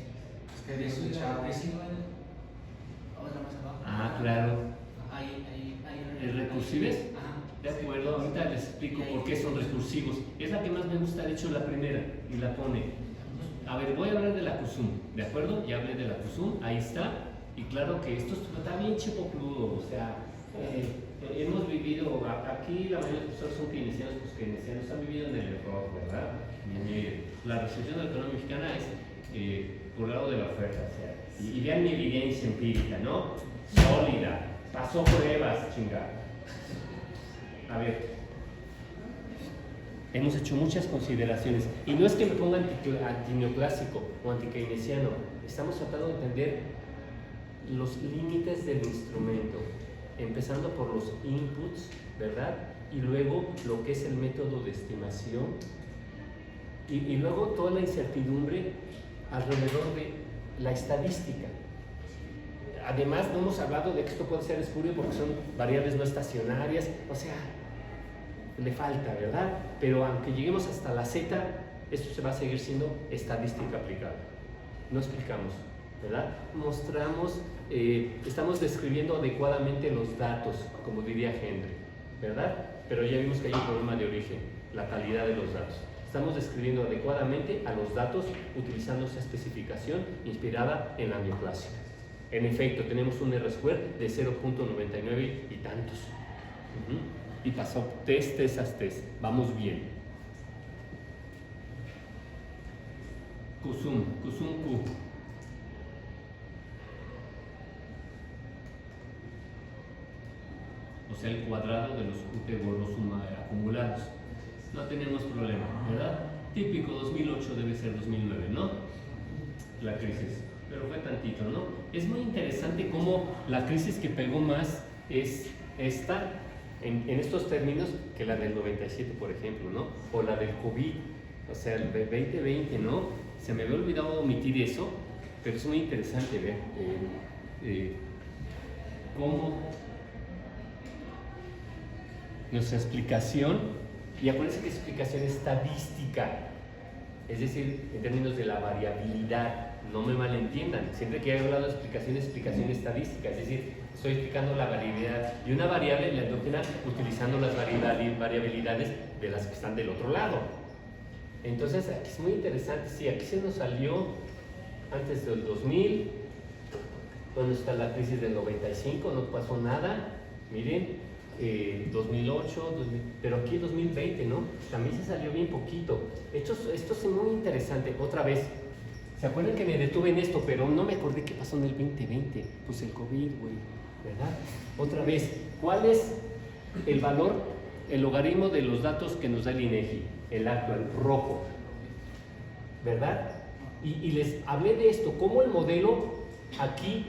Speaker 3: Es que dice chao.
Speaker 9: Otra más abajo.
Speaker 1: Claro.
Speaker 9: Ahí.
Speaker 1: ¿El recursives?
Speaker 9: Ajá.
Speaker 1: De acuerdo, ahorita les explico por qué son recursivos. Es la que más me gusta, de hecho, la primera, y la pone. A ver, voy a hablar de la QSUM, ¿de acuerdo? Ya hablé de la QSUM, ahí está. Y claro que esto está bien chipocludo, o sea, hemos vivido, aquí la mayoría de los profesores son keynesianos, pues keynesianos han vivido en el error, ¿verdad? La resolución de la economía mexicana es por el lado de la oferta, o sea, y vean mi evidencia empírica, ¿no? Sólida, pasó pruebas, chingada. A ver, hemos hecho muchas consideraciones y no es que me ponga antineoclásico o antikeynesiano, estamos tratando de entender los límites del instrumento, empezando por los inputs, ¿verdad? Y luego lo que es el método de estimación y luego toda la incertidumbre alrededor de la estadística. Además, no hemos hablado de que esto puede ser espurio porque son variables no estacionarias, o sea, le falta, ¿verdad? Pero aunque lleguemos hasta la Z, esto se va a seguir siendo estadística aplicada. No explicamos, ¿verdad? Mostramos, estamos describiendo adecuadamente los datos, como diría Henry, ¿verdad? Pero ya vimos que hay un problema de origen, la calidad de los datos. Estamos describiendo adecuadamente a los datos utilizando esa especificación inspirada en la neoclásica. En efecto, tenemos un R-square de 0.99 y tantos. Y pasó test. Vamos bien. QSUM-Q. O sea, el cuadrado de los QT gorros acumulados. No tenemos problema, ¿verdad? Típico 2008 debe ser 2009, ¿no? La crisis, pero fue tantito, ¿no? Es muy interesante cómo la crisis que pegó más es esta, en estos términos, que la del 97, por ejemplo, ¿no? O la del COVID, o sea, el 2020, ¿no? Se me había olvidado omitir eso, pero es muy interesante ver cómo nuestra explicación, y acuérdense que es explicación estadística, es decir, en términos de la variabilidad, no me malentiendan, siempre que he hablado de explicación estadística, es decir, estoy explicando la variabilidad y una variable, la endógena, utilizando las variabilidades de las que están del otro lado. Entonces, aquí es muy interesante, sí, aquí se nos salió antes del 2000, cuando está la crisis del 95, no pasó nada, miren, 2008, pero aquí 2020, ¿no? También se salió bien poquito. Esto es muy interesante, otra vez. ¿Se acuerdan que me detuve en esto, pero no me acordé qué pasó en el 2020? Pues el COVID, güey, ¿verdad? Otra vez, ¿cuál es el valor, el logaritmo de los datos que nos da el INEGI? El actual, rojo, ¿verdad? Y les hablé de esto, cómo el modelo aquí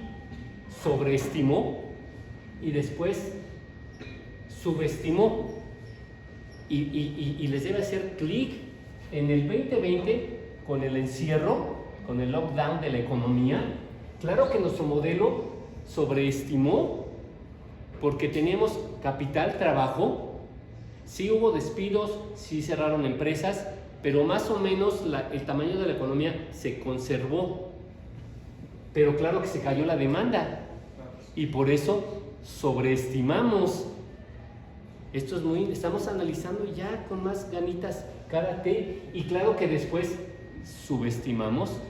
Speaker 1: sobreestimó y después subestimó. Y les debe hacer clic en el 2020 con el encierro, con el lockdown de la economía. Claro que nuestro modelo sobreestimó porque teníamos capital, trabajo, sí hubo despidos, sí cerraron empresas, pero más o menos el tamaño de la economía se conservó. Pero claro que se cayó la demanda y por eso sobreestimamos. Esto es estamos analizando ya con más ganitas cada T, y claro que después subestimamos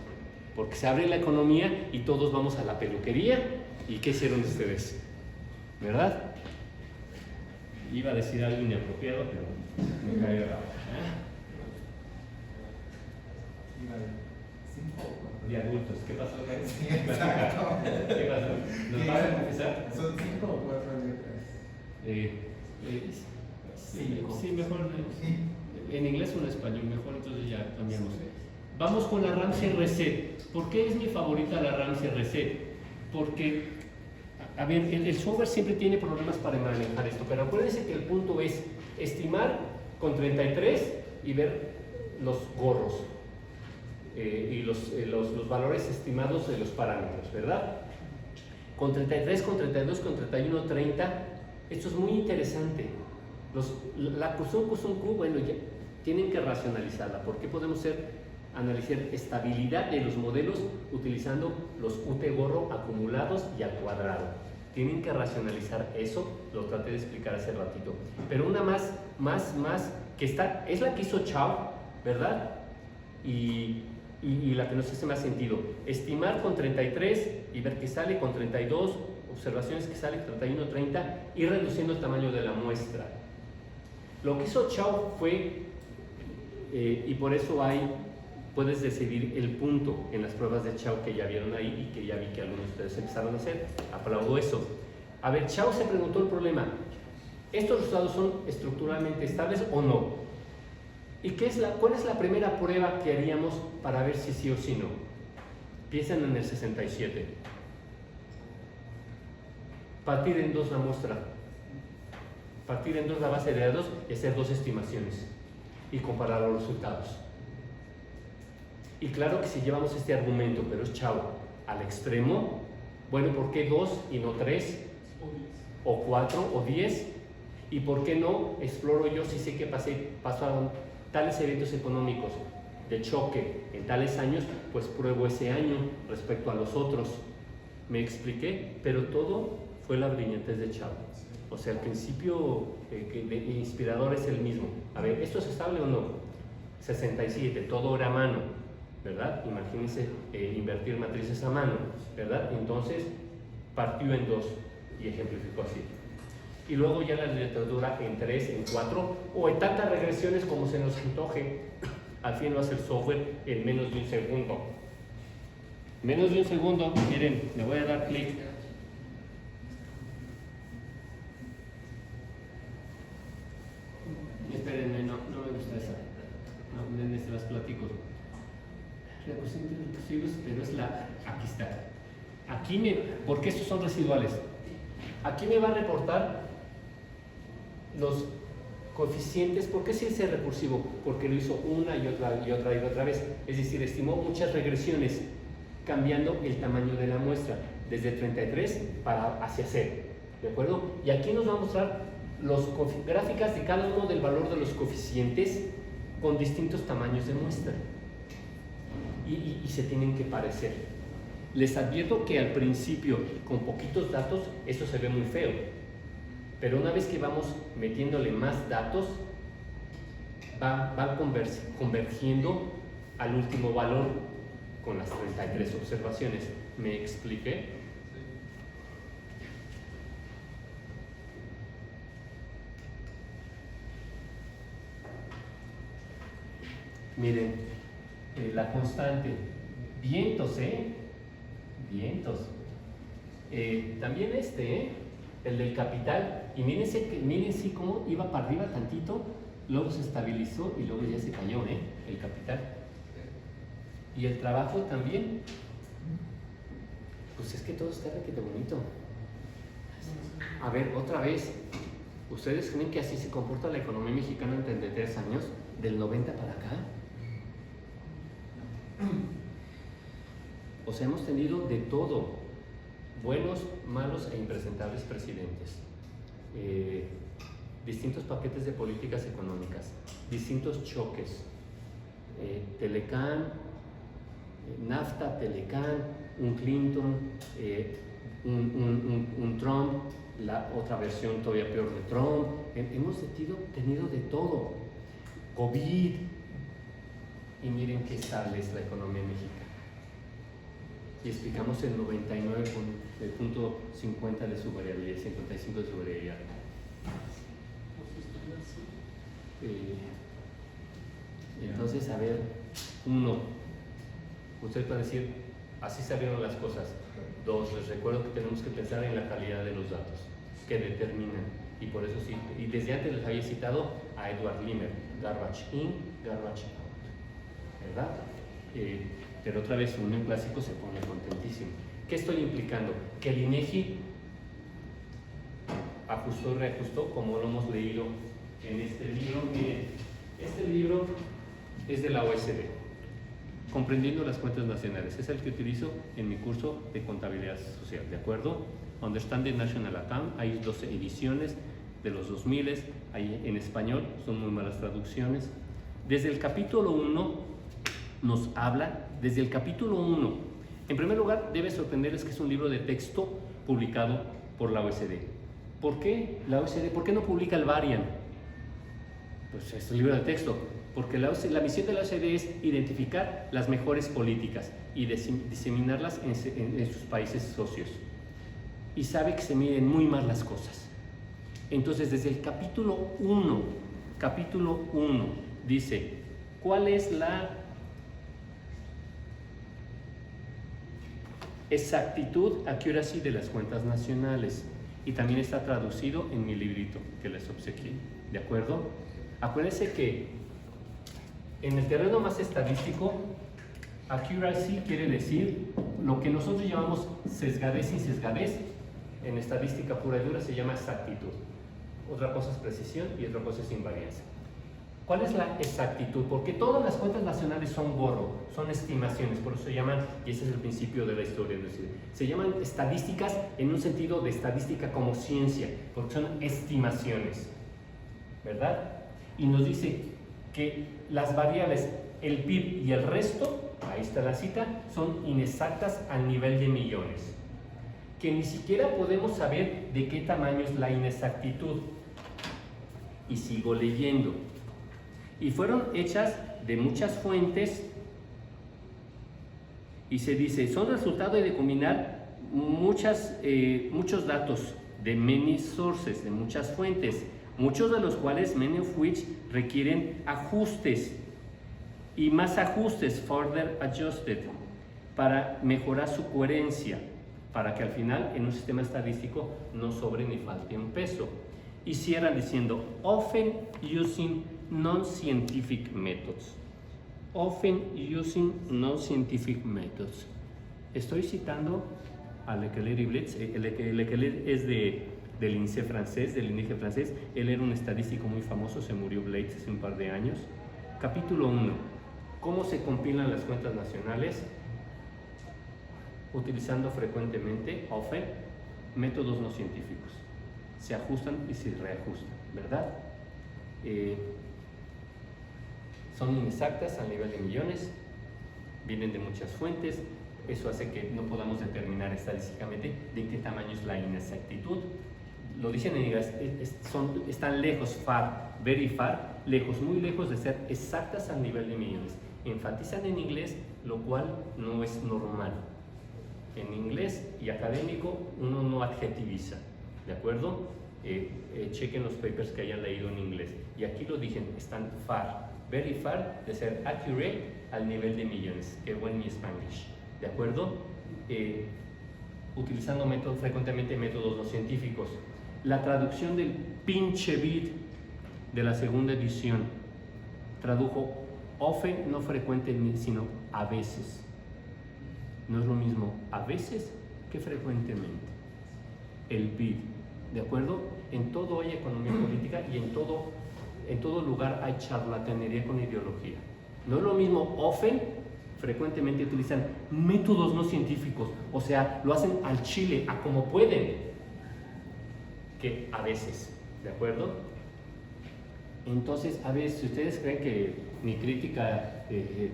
Speaker 1: porque se abre la economía y todos vamos a la peluquería. ¿Y qué hicieron ustedes? ¿Verdad? Iba a decir algo inapropiado, pero me cayó la de adultos. ¿Qué pasó?
Speaker 4: Sí, exacto.
Speaker 1: ¿Qué pasó? ¿Nos vas a confesar?
Speaker 4: Son 5 o 4 letras.
Speaker 1: Sí, mejor en inglés o en español, mejor, entonces ya cambiamos. Vamos con la Ramsey Reset. ¿Por qué es mi favorita la Ramsey Reset? Porque, a ver, el software siempre tiene problemas para manejar esto, pero acuérdense que el punto es estimar con 33 y ver los gorros y los valores estimados de los parámetros, ¿verdad? Con 33, con 32, con 31, 30, esto es muy interesante. La Q, bueno, ya tienen que racionalizarla, porque podemos analizar estabilidad de los modelos utilizando los UT gorro acumulados y al cuadrado. Tienen que racionalizar eso, lo traté de explicar hace ratito. Pero una más que es la que hizo Chao, ¿verdad? Y la que nos hace más sentido. Estimar con 33 y ver que sale con 32, observaciones que sale 31, 30, y reduciendo el tamaño de la muestra. Lo que hizo Chao fue, y por eso puedes decidir el punto en las pruebas de Chao que ya vieron ahí y que ya vi que algunos de ustedes empezaron a hacer. Aplaudo eso. A ver, Chao se preguntó el problema: ¿estos resultados son estructuralmente estables o no? ¿Y cuál es la primera prueba que haríamos para ver si sí o si no? Piensen en el 67. Partir en dos la muestra. Partir en dos la base de datos y hacer dos estimaciones y comparar los resultados. Y claro que si llevamos este argumento, pero es Chao, al extremo, bueno, ¿por qué 2 y no 3? ¿O 4 o 10? ¿Y por qué no exploro yo si sé que pasaron tales eventos económicos de choque en tales años? Pues pruebo ese año respecto a los otros. ¿Me expliqué? Pero todo fue la brillantez de Chao. O sea, el principio inspirador es el mismo. A ver, ¿esto es estable o no? 67, todo era a mano, ¿verdad? Imagínense invertir matrices a mano, ¿verdad? Entonces partió en 2 y ejemplificó así. Y luego ya la literatura en 3, en 4 o en tantas regresiones como se nos antoje. Al fin lo hace el software en menos de un segundo. Menos de un segundo, miren, le voy a dar clic. Espérenme, no me gusta esa. No, este va a La coeficiente de residuos, pero es la. Aquí está. Porque estos son residuales. Aquí me va a reportar los coeficientes. ¿Por qué se dice recursivo? Porque lo hizo una y otra vez. Es decir, estimó muchas regresiones, cambiando el tamaño de la muestra, desde 33 hacia 0. ¿De acuerdo? Y aquí nos va a mostrar gráficas de cada uno del valor de los coeficientes con distintos tamaños de muestra. Y se tienen que parecer. Les advierto que al principio, con poquitos datos, eso se ve muy feo. Pero una vez que vamos metiéndole más datos, va convergiendo al último valor con las 33 observaciones. ¿Me expliqué? Miren, la constante, vientos, vientos. También el del capital, y mírense cómo iba para arriba tantito, luego se estabilizó y luego ya se cayó, el capital. Y el trabajo también. Pues es que todo está requete bonito. A ver, otra vez, ¿ustedes creen que así se comporta la economía mexicana en 33 años, del 90 para acá? O sea, hemos tenido de todo, buenos, malos e impresentables presidentes, distintos paquetes de políticas económicas, distintos choques, Telecán, NAFTA, Telecán, un Clinton, un Trump, la otra versión todavía peor de Trump. Hemos tenido de todo, COVID, y miren qué estable es la economía mexicana. Y explicamos el 99 con el punto 50 de su variabilidad, 55 de su variabilidad. Entonces, a ver, usted va a decir, así salieron las cosas. 2, les recuerdo que tenemos que pensar en la calidad de los datos que determinan, y por eso sí, y desde antes les había citado a Edward Limer, garbage in, garbage out, ¿verdad? Pero otra vez un clásico se pone contentísimo. ¿Qué estoy implicando? Que el INEGI ajustó y reajustó, como lo hemos leído en este libro. Miren, este libro es de la OECD, Comprendiendo las Cuentas Nacionales. Es el que utilizo en mi curso de contabilidad social, ¿de acuerdo? Understanding National Account. Hay 12 ediciones de los 2000, hay en español, son muy malas traducciones. Desde el capítulo 1 nos habla, desde el capítulo 1, en primer lugar, debe sorprenderles que es un libro de texto publicado por la OECD. ¿Por qué la OECD? ¿Por qué no publica el Varian? Pues es un libro de texto, porque la misión de la OECD es identificar las mejores políticas y diseminarlas en sus países socios. Y sabe que se miden muy mal las cosas. Entonces, desde el capítulo 1, dice, ¿cuál es la exactitud, accuracy de las cuentas nacionales? Y también está traducido en mi librito que les obsequié, ¿de acuerdo? Acuérdense que en el terreno más estadístico, accuracy quiere decir lo que nosotros llamamos sesgadez y sesgadez. En estadística pura y dura se llama exactitud. Otra cosa es precisión y otra cosa es invariancia. ¿Cuál es la exactitud? Porque todas las cuentas nacionales son gorro, son estimaciones, por eso se llaman, y ese es el principio de la historia, es decir, se llaman estadísticas en un sentido de estadística como ciencia, porque son estimaciones, ¿verdad? Y nos dice que las variables, el PIB y el resto, ahí está la cita, son inexactas al nivel de millones, que ni siquiera podemos saber de qué tamaño es la inexactitud. Y sigo leyendo. Y fueron hechas de muchas fuentes, y se dice, son resultado de combinar muchos datos de many sources, de muchas fuentes, muchos de los cuales, many of which, requieren ajustes y más ajustes, further adjusted, para mejorar su coherencia, para que al final en un sistema estadístico no sobre ni falte un peso. Y cierran diciendo, often using non-scientific methods. often using non-scientific methods. Estoy citando a Leclerc y Blitz. Leclerc es del INSEE francés, del INEGE francés. Él era un estadístico muy famoso, se murió Blades hace un par de años. Capítulo 1. ¿Cómo se compilan las cuentas nacionales? Utilizando frecuentemente, often, métodos no científicos. Se ajustan y se reajustan, ¿verdad? Son inexactas al nivel de millones, vienen de muchas fuentes, eso hace que no podamos determinar estadísticamente de qué tamaño es la inexactitud. Lo dicen en inglés, están lejos, far, very far, lejos, muy lejos de ser exactas al nivel de millones. Enfatizan en inglés, lo cual no es normal. En inglés y académico uno no adjetiviza, ¿de acuerdo? Chequen los papers que hayan leído en inglés. Y aquí lo dicen, están far, very far de ser accurate al nivel de millones. Qué buen mi Spanglish, ¿de acuerdo? Utilizando frecuentemente métodos no científicos. La traducción del pinche bit de la segunda edición tradujo often, no frecuentemente, sino a veces. No es lo mismo a veces que frecuentemente. El bit, ¿de acuerdo? En todo hay economía política y en todo lugar hay charlatanería con ideología. No es lo mismo often, frecuentemente utilizan métodos no científicos, o sea, lo hacen al chile, a como pueden, que a veces, ¿de acuerdo? Entonces, a ver, si ustedes creen que mi crítica tiene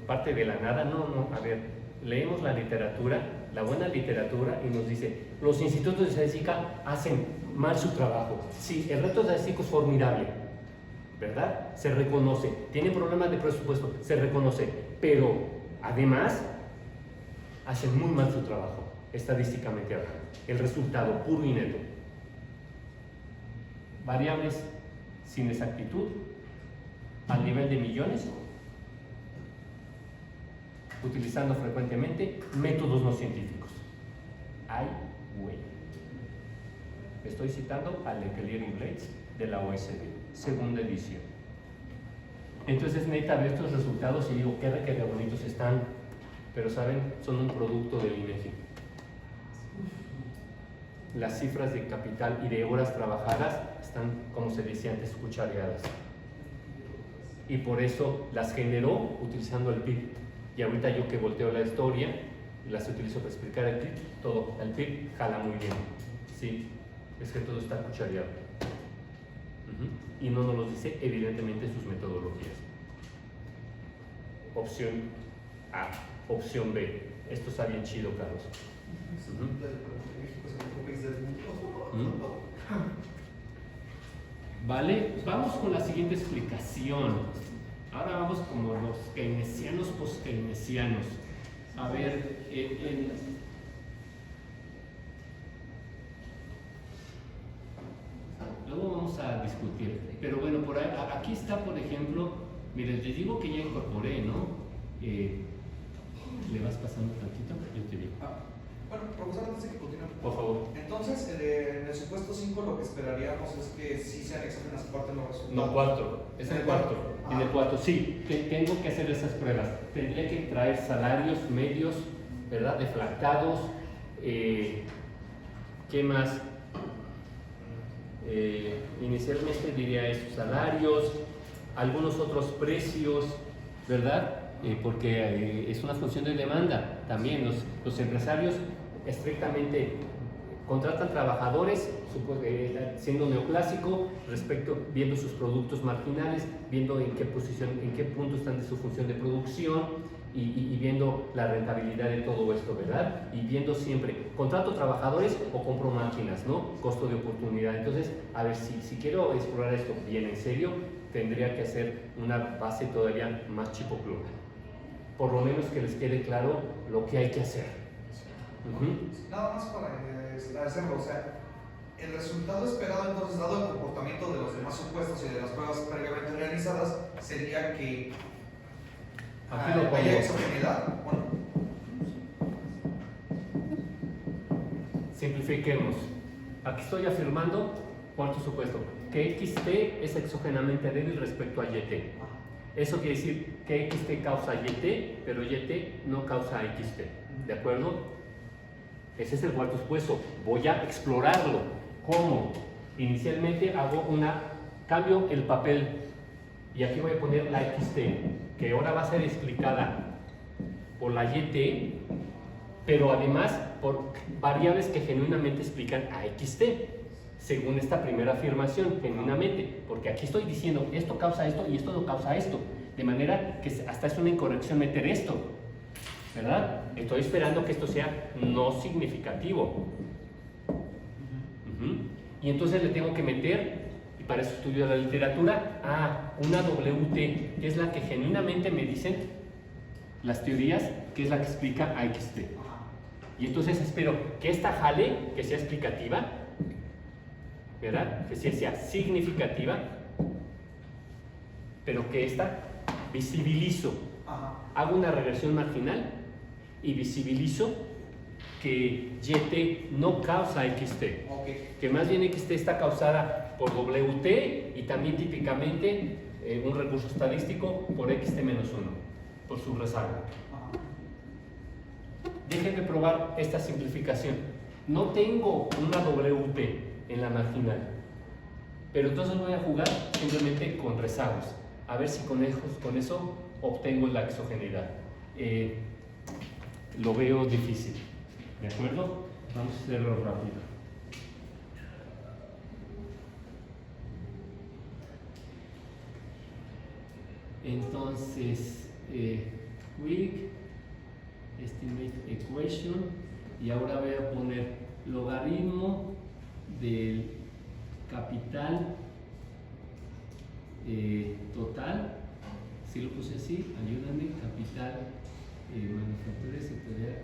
Speaker 1: parte de la nada, no, a ver, leemos la literatura, la buena literatura, y nos dice, los institutos de estadística hacen mal su trabajo. Sí, el reto estadístico es formidable, ¿verdad? Se reconoce, tiene problemas de presupuesto, se reconoce, pero además hacen muy mal su trabajo, estadísticamente hablando. El resultado puro y neto. Variables sin exactitud al nivel de millones, utilizando frecuentemente métodos no científicos. Ay, güey. Estoy citando a Leclerc y Blades de la OSD, segunda edición. Entonces, neta, veo estos resultados y digo, qué bonitos están, pero saben, son un producto del INEGI. Las cifras de capital y de horas trabajadas están, como se decía antes, cuchareadas. Y por eso las generó utilizando el PIB. Y ahorita yo que volteo la historia, las utilizo para explicar el PIB, todo, el PIB jala muy bien. Sí, es que todo está cuchareado. Y no nos lo dice evidentemente sus metodologías. Opción A, opción B. Esto está bien chido, Carlos. Vale, vamos con la siguiente explicación. Ahora vamos como los keynesianos, post-keynesianos. A ver, luego vamos a discutir. Pero bueno, por ahí, aquí está, por ejemplo, miren, les digo que ya incorporé, ¿no? ¿Le vas pasando tantito? Yo te digo.
Speaker 2: Bueno, profesor, antes de que continúe.
Speaker 1: Por favor.
Speaker 2: Entonces, en el supuesto 5 lo que esperaríamos es que sí sean exámenes aparte de los resultados.
Speaker 1: No, 4. Es el cuarto. En el 4, sí. Tengo que hacer esas pruebas. Tendría que traer salarios medios, ¿verdad? Deflactados. ¿Qué más? Inicialmente diría esos salarios, algunos otros precios, ¿verdad? Porque es una función de demanda también. Los empresarios estrictamente contratan trabajadores, siendo neoclásico, viendo sus productos marginales, viendo en qué posición, en qué punto están de su función de producción y viendo la rentabilidad de todo esto, ¿verdad? Y viendo siempre, ¿contrato trabajadores o compro máquinas, no? Costo de oportunidad. Entonces, a ver, si quiero explorar esto bien en serio, tendría que hacer una base todavía más chipocluda. Por lo menos que les quede claro lo que hay que hacer.
Speaker 2: Nada más para esclarecerlo, o sea, el resultado esperado entonces, dado el comportamiento de los demás supuestos y de las pruebas previamente realizadas, sería que haya exogeneidad. Bueno.
Speaker 1: Simplifiquemos. Aquí estoy afirmando, cuarto supuesto, que XT es exógenamente débil respecto a YT. Eso quiere decir que XT causa YT, pero YT no causa XT. ¿De acuerdo? Ese es el cuarto expuesto. Voy a explorarlo. ¿Cómo? Inicialmente cambio el papel y aquí voy a poner la XT, que ahora va a ser explicada por la YT, pero además por variables que genuinamente explican a XT, según esta primera afirmación, genuinamente, porque aquí estoy diciendo esto causa esto y esto no causa esto, de manera que hasta es una incorrección meter esto, ¿verdad? Estoy esperando que esto sea no significativo. Y entonces le tengo que meter, y para eso estudio la literatura, una WT, que es la que genuinamente me dicen las teorías, que es la que explica a XT. Y entonces espero que esta jale, que sea explicativa, ¿verdad? Que sea significativa, pero que esta visibilizo. Hago una regresión marginal y visibilizo que YT no causa XT. Que más bien XT está causada por WT y también típicamente un recurso estadístico por XT-1, por su rezago. Déjenme probar esta simplificación. No tengo una WT en la marginal, pero entonces voy a jugar simplemente con rezagos, a ver si con eso obtengo la exogeneidad. Lo veo difícil, ¿de acuerdo? Vamos a hacerlo rápido. Entonces, quick estimate equation, y ahora voy a poner logaritmo del capital total, si lo puse así, ayúdame, capital manufactura sectorial,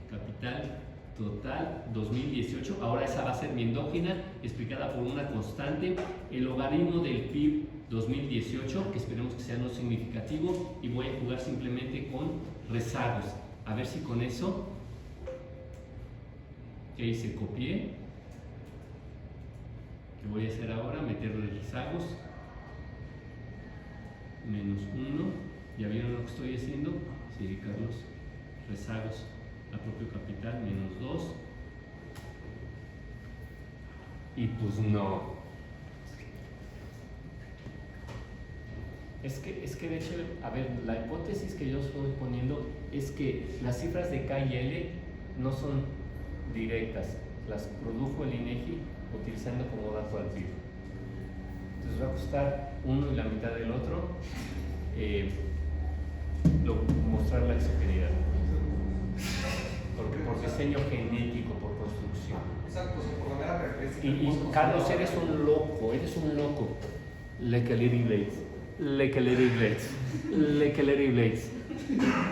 Speaker 1: capital total 2018, ahora esa va a ser mi endógena explicada por una constante, el logaritmo del PIB 2018, que esperemos que sea no significativo, y voy a jugar simplemente con rezagos, a ver si con eso, que hice, copié, que voy a hacer ahora, meterle rezagos, menos 1, ¿ya vieron lo que estoy haciendo? Sí, Carlos, rezagos a propio capital, menos 2, y pues no. Es que de hecho, a ver, la hipótesis que yo estoy poniendo es que las cifras de K y L no son directas, las produjo el INEGI utilizando como dato al PIB. Entonces va a costar uno y la mitad del otro mostrar la exogeneidad. Por diseño genético, por construcción.
Speaker 2: Exacto, por la mera característica.
Speaker 1: Y Carlos, eres un loco. Lekelary Blades.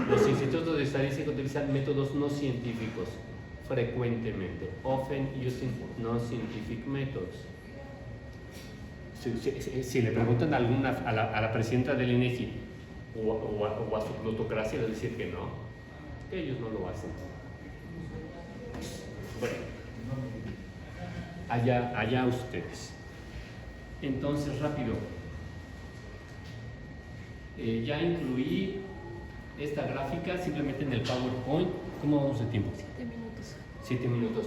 Speaker 1: Los institutos de estadística utilizan métodos no científicos frecuentemente, often using non-scientific methods. Si le preguntan a la presidenta del INEGI o a su plutocracia, le decir que no, que ellos no lo hacen. Bueno, allá ustedes. Entonces, rápido. Ya incluí esta gráfica simplemente en el PowerPoint. ¿Cómo vamos de tiempo? 7 minutos.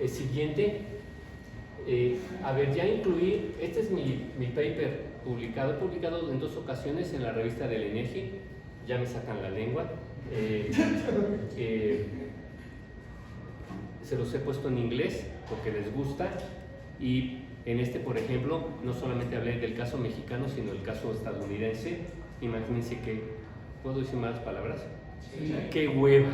Speaker 1: Siguiente. A ver, ya incluí, este es mi paper publicado. He publicado en 2 ocasiones en la revista del INEGI. Ya me sacan la lengua. Se los he puesto en inglés porque les gusta. Y en este, por ejemplo, no solamente hablé del caso mexicano, sino del caso estadounidense. Imagínense que, ¿puedo decir malas palabras? Sí. ¡Qué hueva!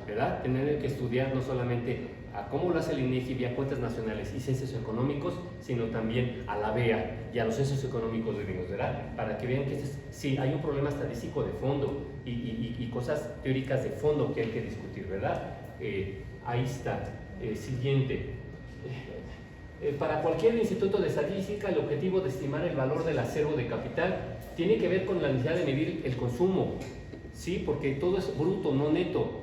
Speaker 1: ¿Verdad? Tener que estudiar no solamente a cómo lo hace el INEGI vía cuentas nacionales y censos económicos, sino también a la BEA y a los censos económicos gringos, ¿verdad? Para que vean que sí, hay un problema estadístico de fondo y cosas teóricas de fondo que hay que discutir, ¿verdad? Ahí está. Siguiente. Para cualquier instituto de estadística, el objetivo de estimar el valor del acervo de capital tiene que ver con la necesidad de medir el consumo, ¿sí? Porque todo es bruto, no neto.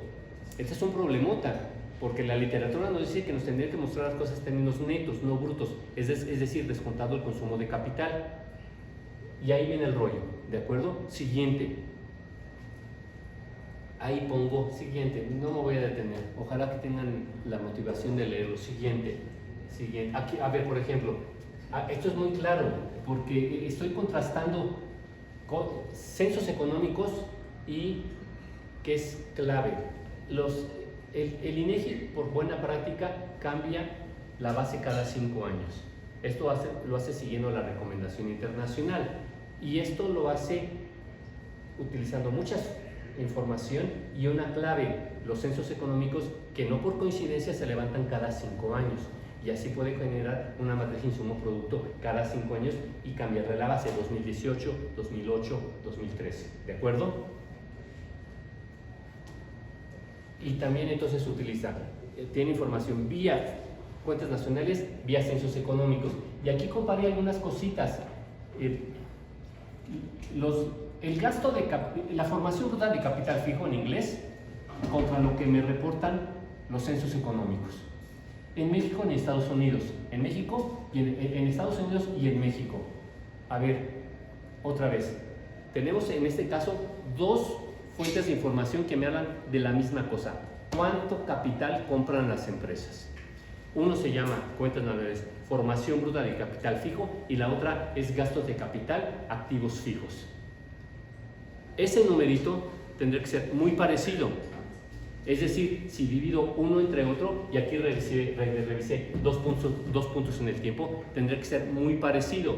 Speaker 1: Este es un problemota. porque la literatura nos dice que nos tendría que mostrar las cosas en términos netos, no brutos, es decir, descontado el consumo de capital. Y ahí viene el rollo, ¿de acuerdo? Siguiente. Ahí pongo, siguiente, no me voy a detener, ojalá que tengan la motivación de leerlo. Siguiente. Aquí, a ver, por ejemplo, esto es muy claro, porque estoy contrastando con censos económicos y que es clave. El INEGI, por buena práctica, cambia la base cada 5 años. Esto lo hace siguiendo la recomendación internacional, y esto lo hace utilizando mucha información y una clave, los censos económicos, que no por coincidencia se levantan cada 5 años, y así puede generar una matriz insumo-producto cada 5 años y cambiarle la base 2018, 2008, 2013, ¿de acuerdo? Y también entonces utiliza, tiene información vía cuentas nacionales, vía censos económicos. Y aquí comparé algunas cositas. El gasto la formación bruta de capital fijo en inglés contra lo que me reportan los censos económicos. En México y en Estados Unidos. En México y en Estados Unidos y en México. A ver, otra vez. Tenemos en este caso dos fuentes de información que me hablan de la misma cosa. ¿Cuánto capital compran las empresas? Uno se llama cuentas nacionales, formación bruta de capital fijo, y la otra es gastos de capital, activos fijos. Ese numerito tendría que ser muy parecido. Es decir, si divido uno entre otro, y aquí revisé dos puntos en el tiempo, tendría que ser muy parecido.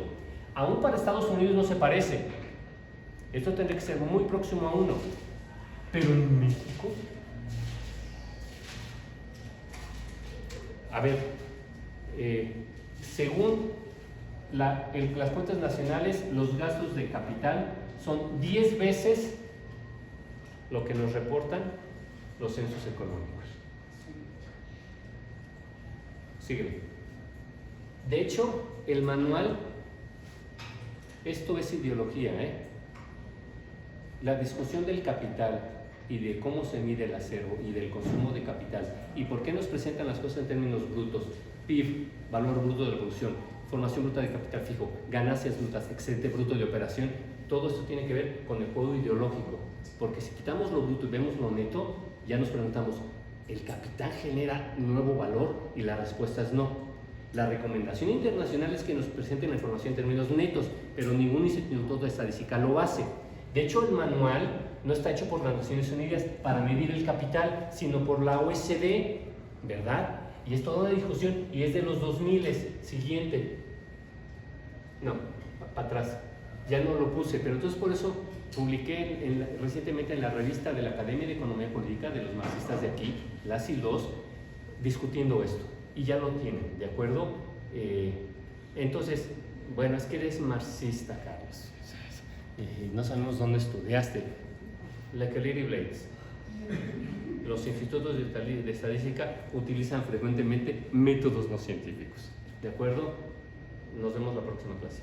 Speaker 1: Aún para Estados Unidos no se parece. Esto tendría que ser muy próximo a 1. Pero en México, a ver, según las cuentas nacionales, los gastos de capital son 10 veces lo que nos reportan los censos económicos. Sigue. De hecho, el manual, esto es ideología, La discusión del capital y de cómo se mide el acervo y del consumo de capital y por qué nos presentan las cosas en términos brutos, PIB, valor bruto de la producción, formación bruta de capital fijo, ganancias brutas, excedente bruto de operación, todo esto tiene que ver con el juego ideológico, porque si quitamos lo bruto y vemos lo neto, ya nos preguntamos, ¿el capital genera nuevo valor? Y la respuesta es no. La recomendación internacional es que nos presenten la información en términos netos, pero ningún instituto de estadística lo hace. De hecho, el manual no está hecho por las Naciones Unidas para medir el capital, sino por la OECD, ¿verdad? Y es toda una discusión, y es de los 2000. Siguiente. No, para atrás. Ya no lo puse, pero entonces por eso publiqué recientemente en la revista de la Academia de Economía Política de los marxistas de aquí, las y los, discutiendo esto. Y ya lo tienen, ¿de acuerdo? Entonces, bueno, es que eres marxista, Carlos. No sabemos dónde estudiaste. Like a Lady Blades. Los institutos de estadística utilizan frecuentemente métodos no científicos. ¿De acuerdo? Nos vemos la próxima clase.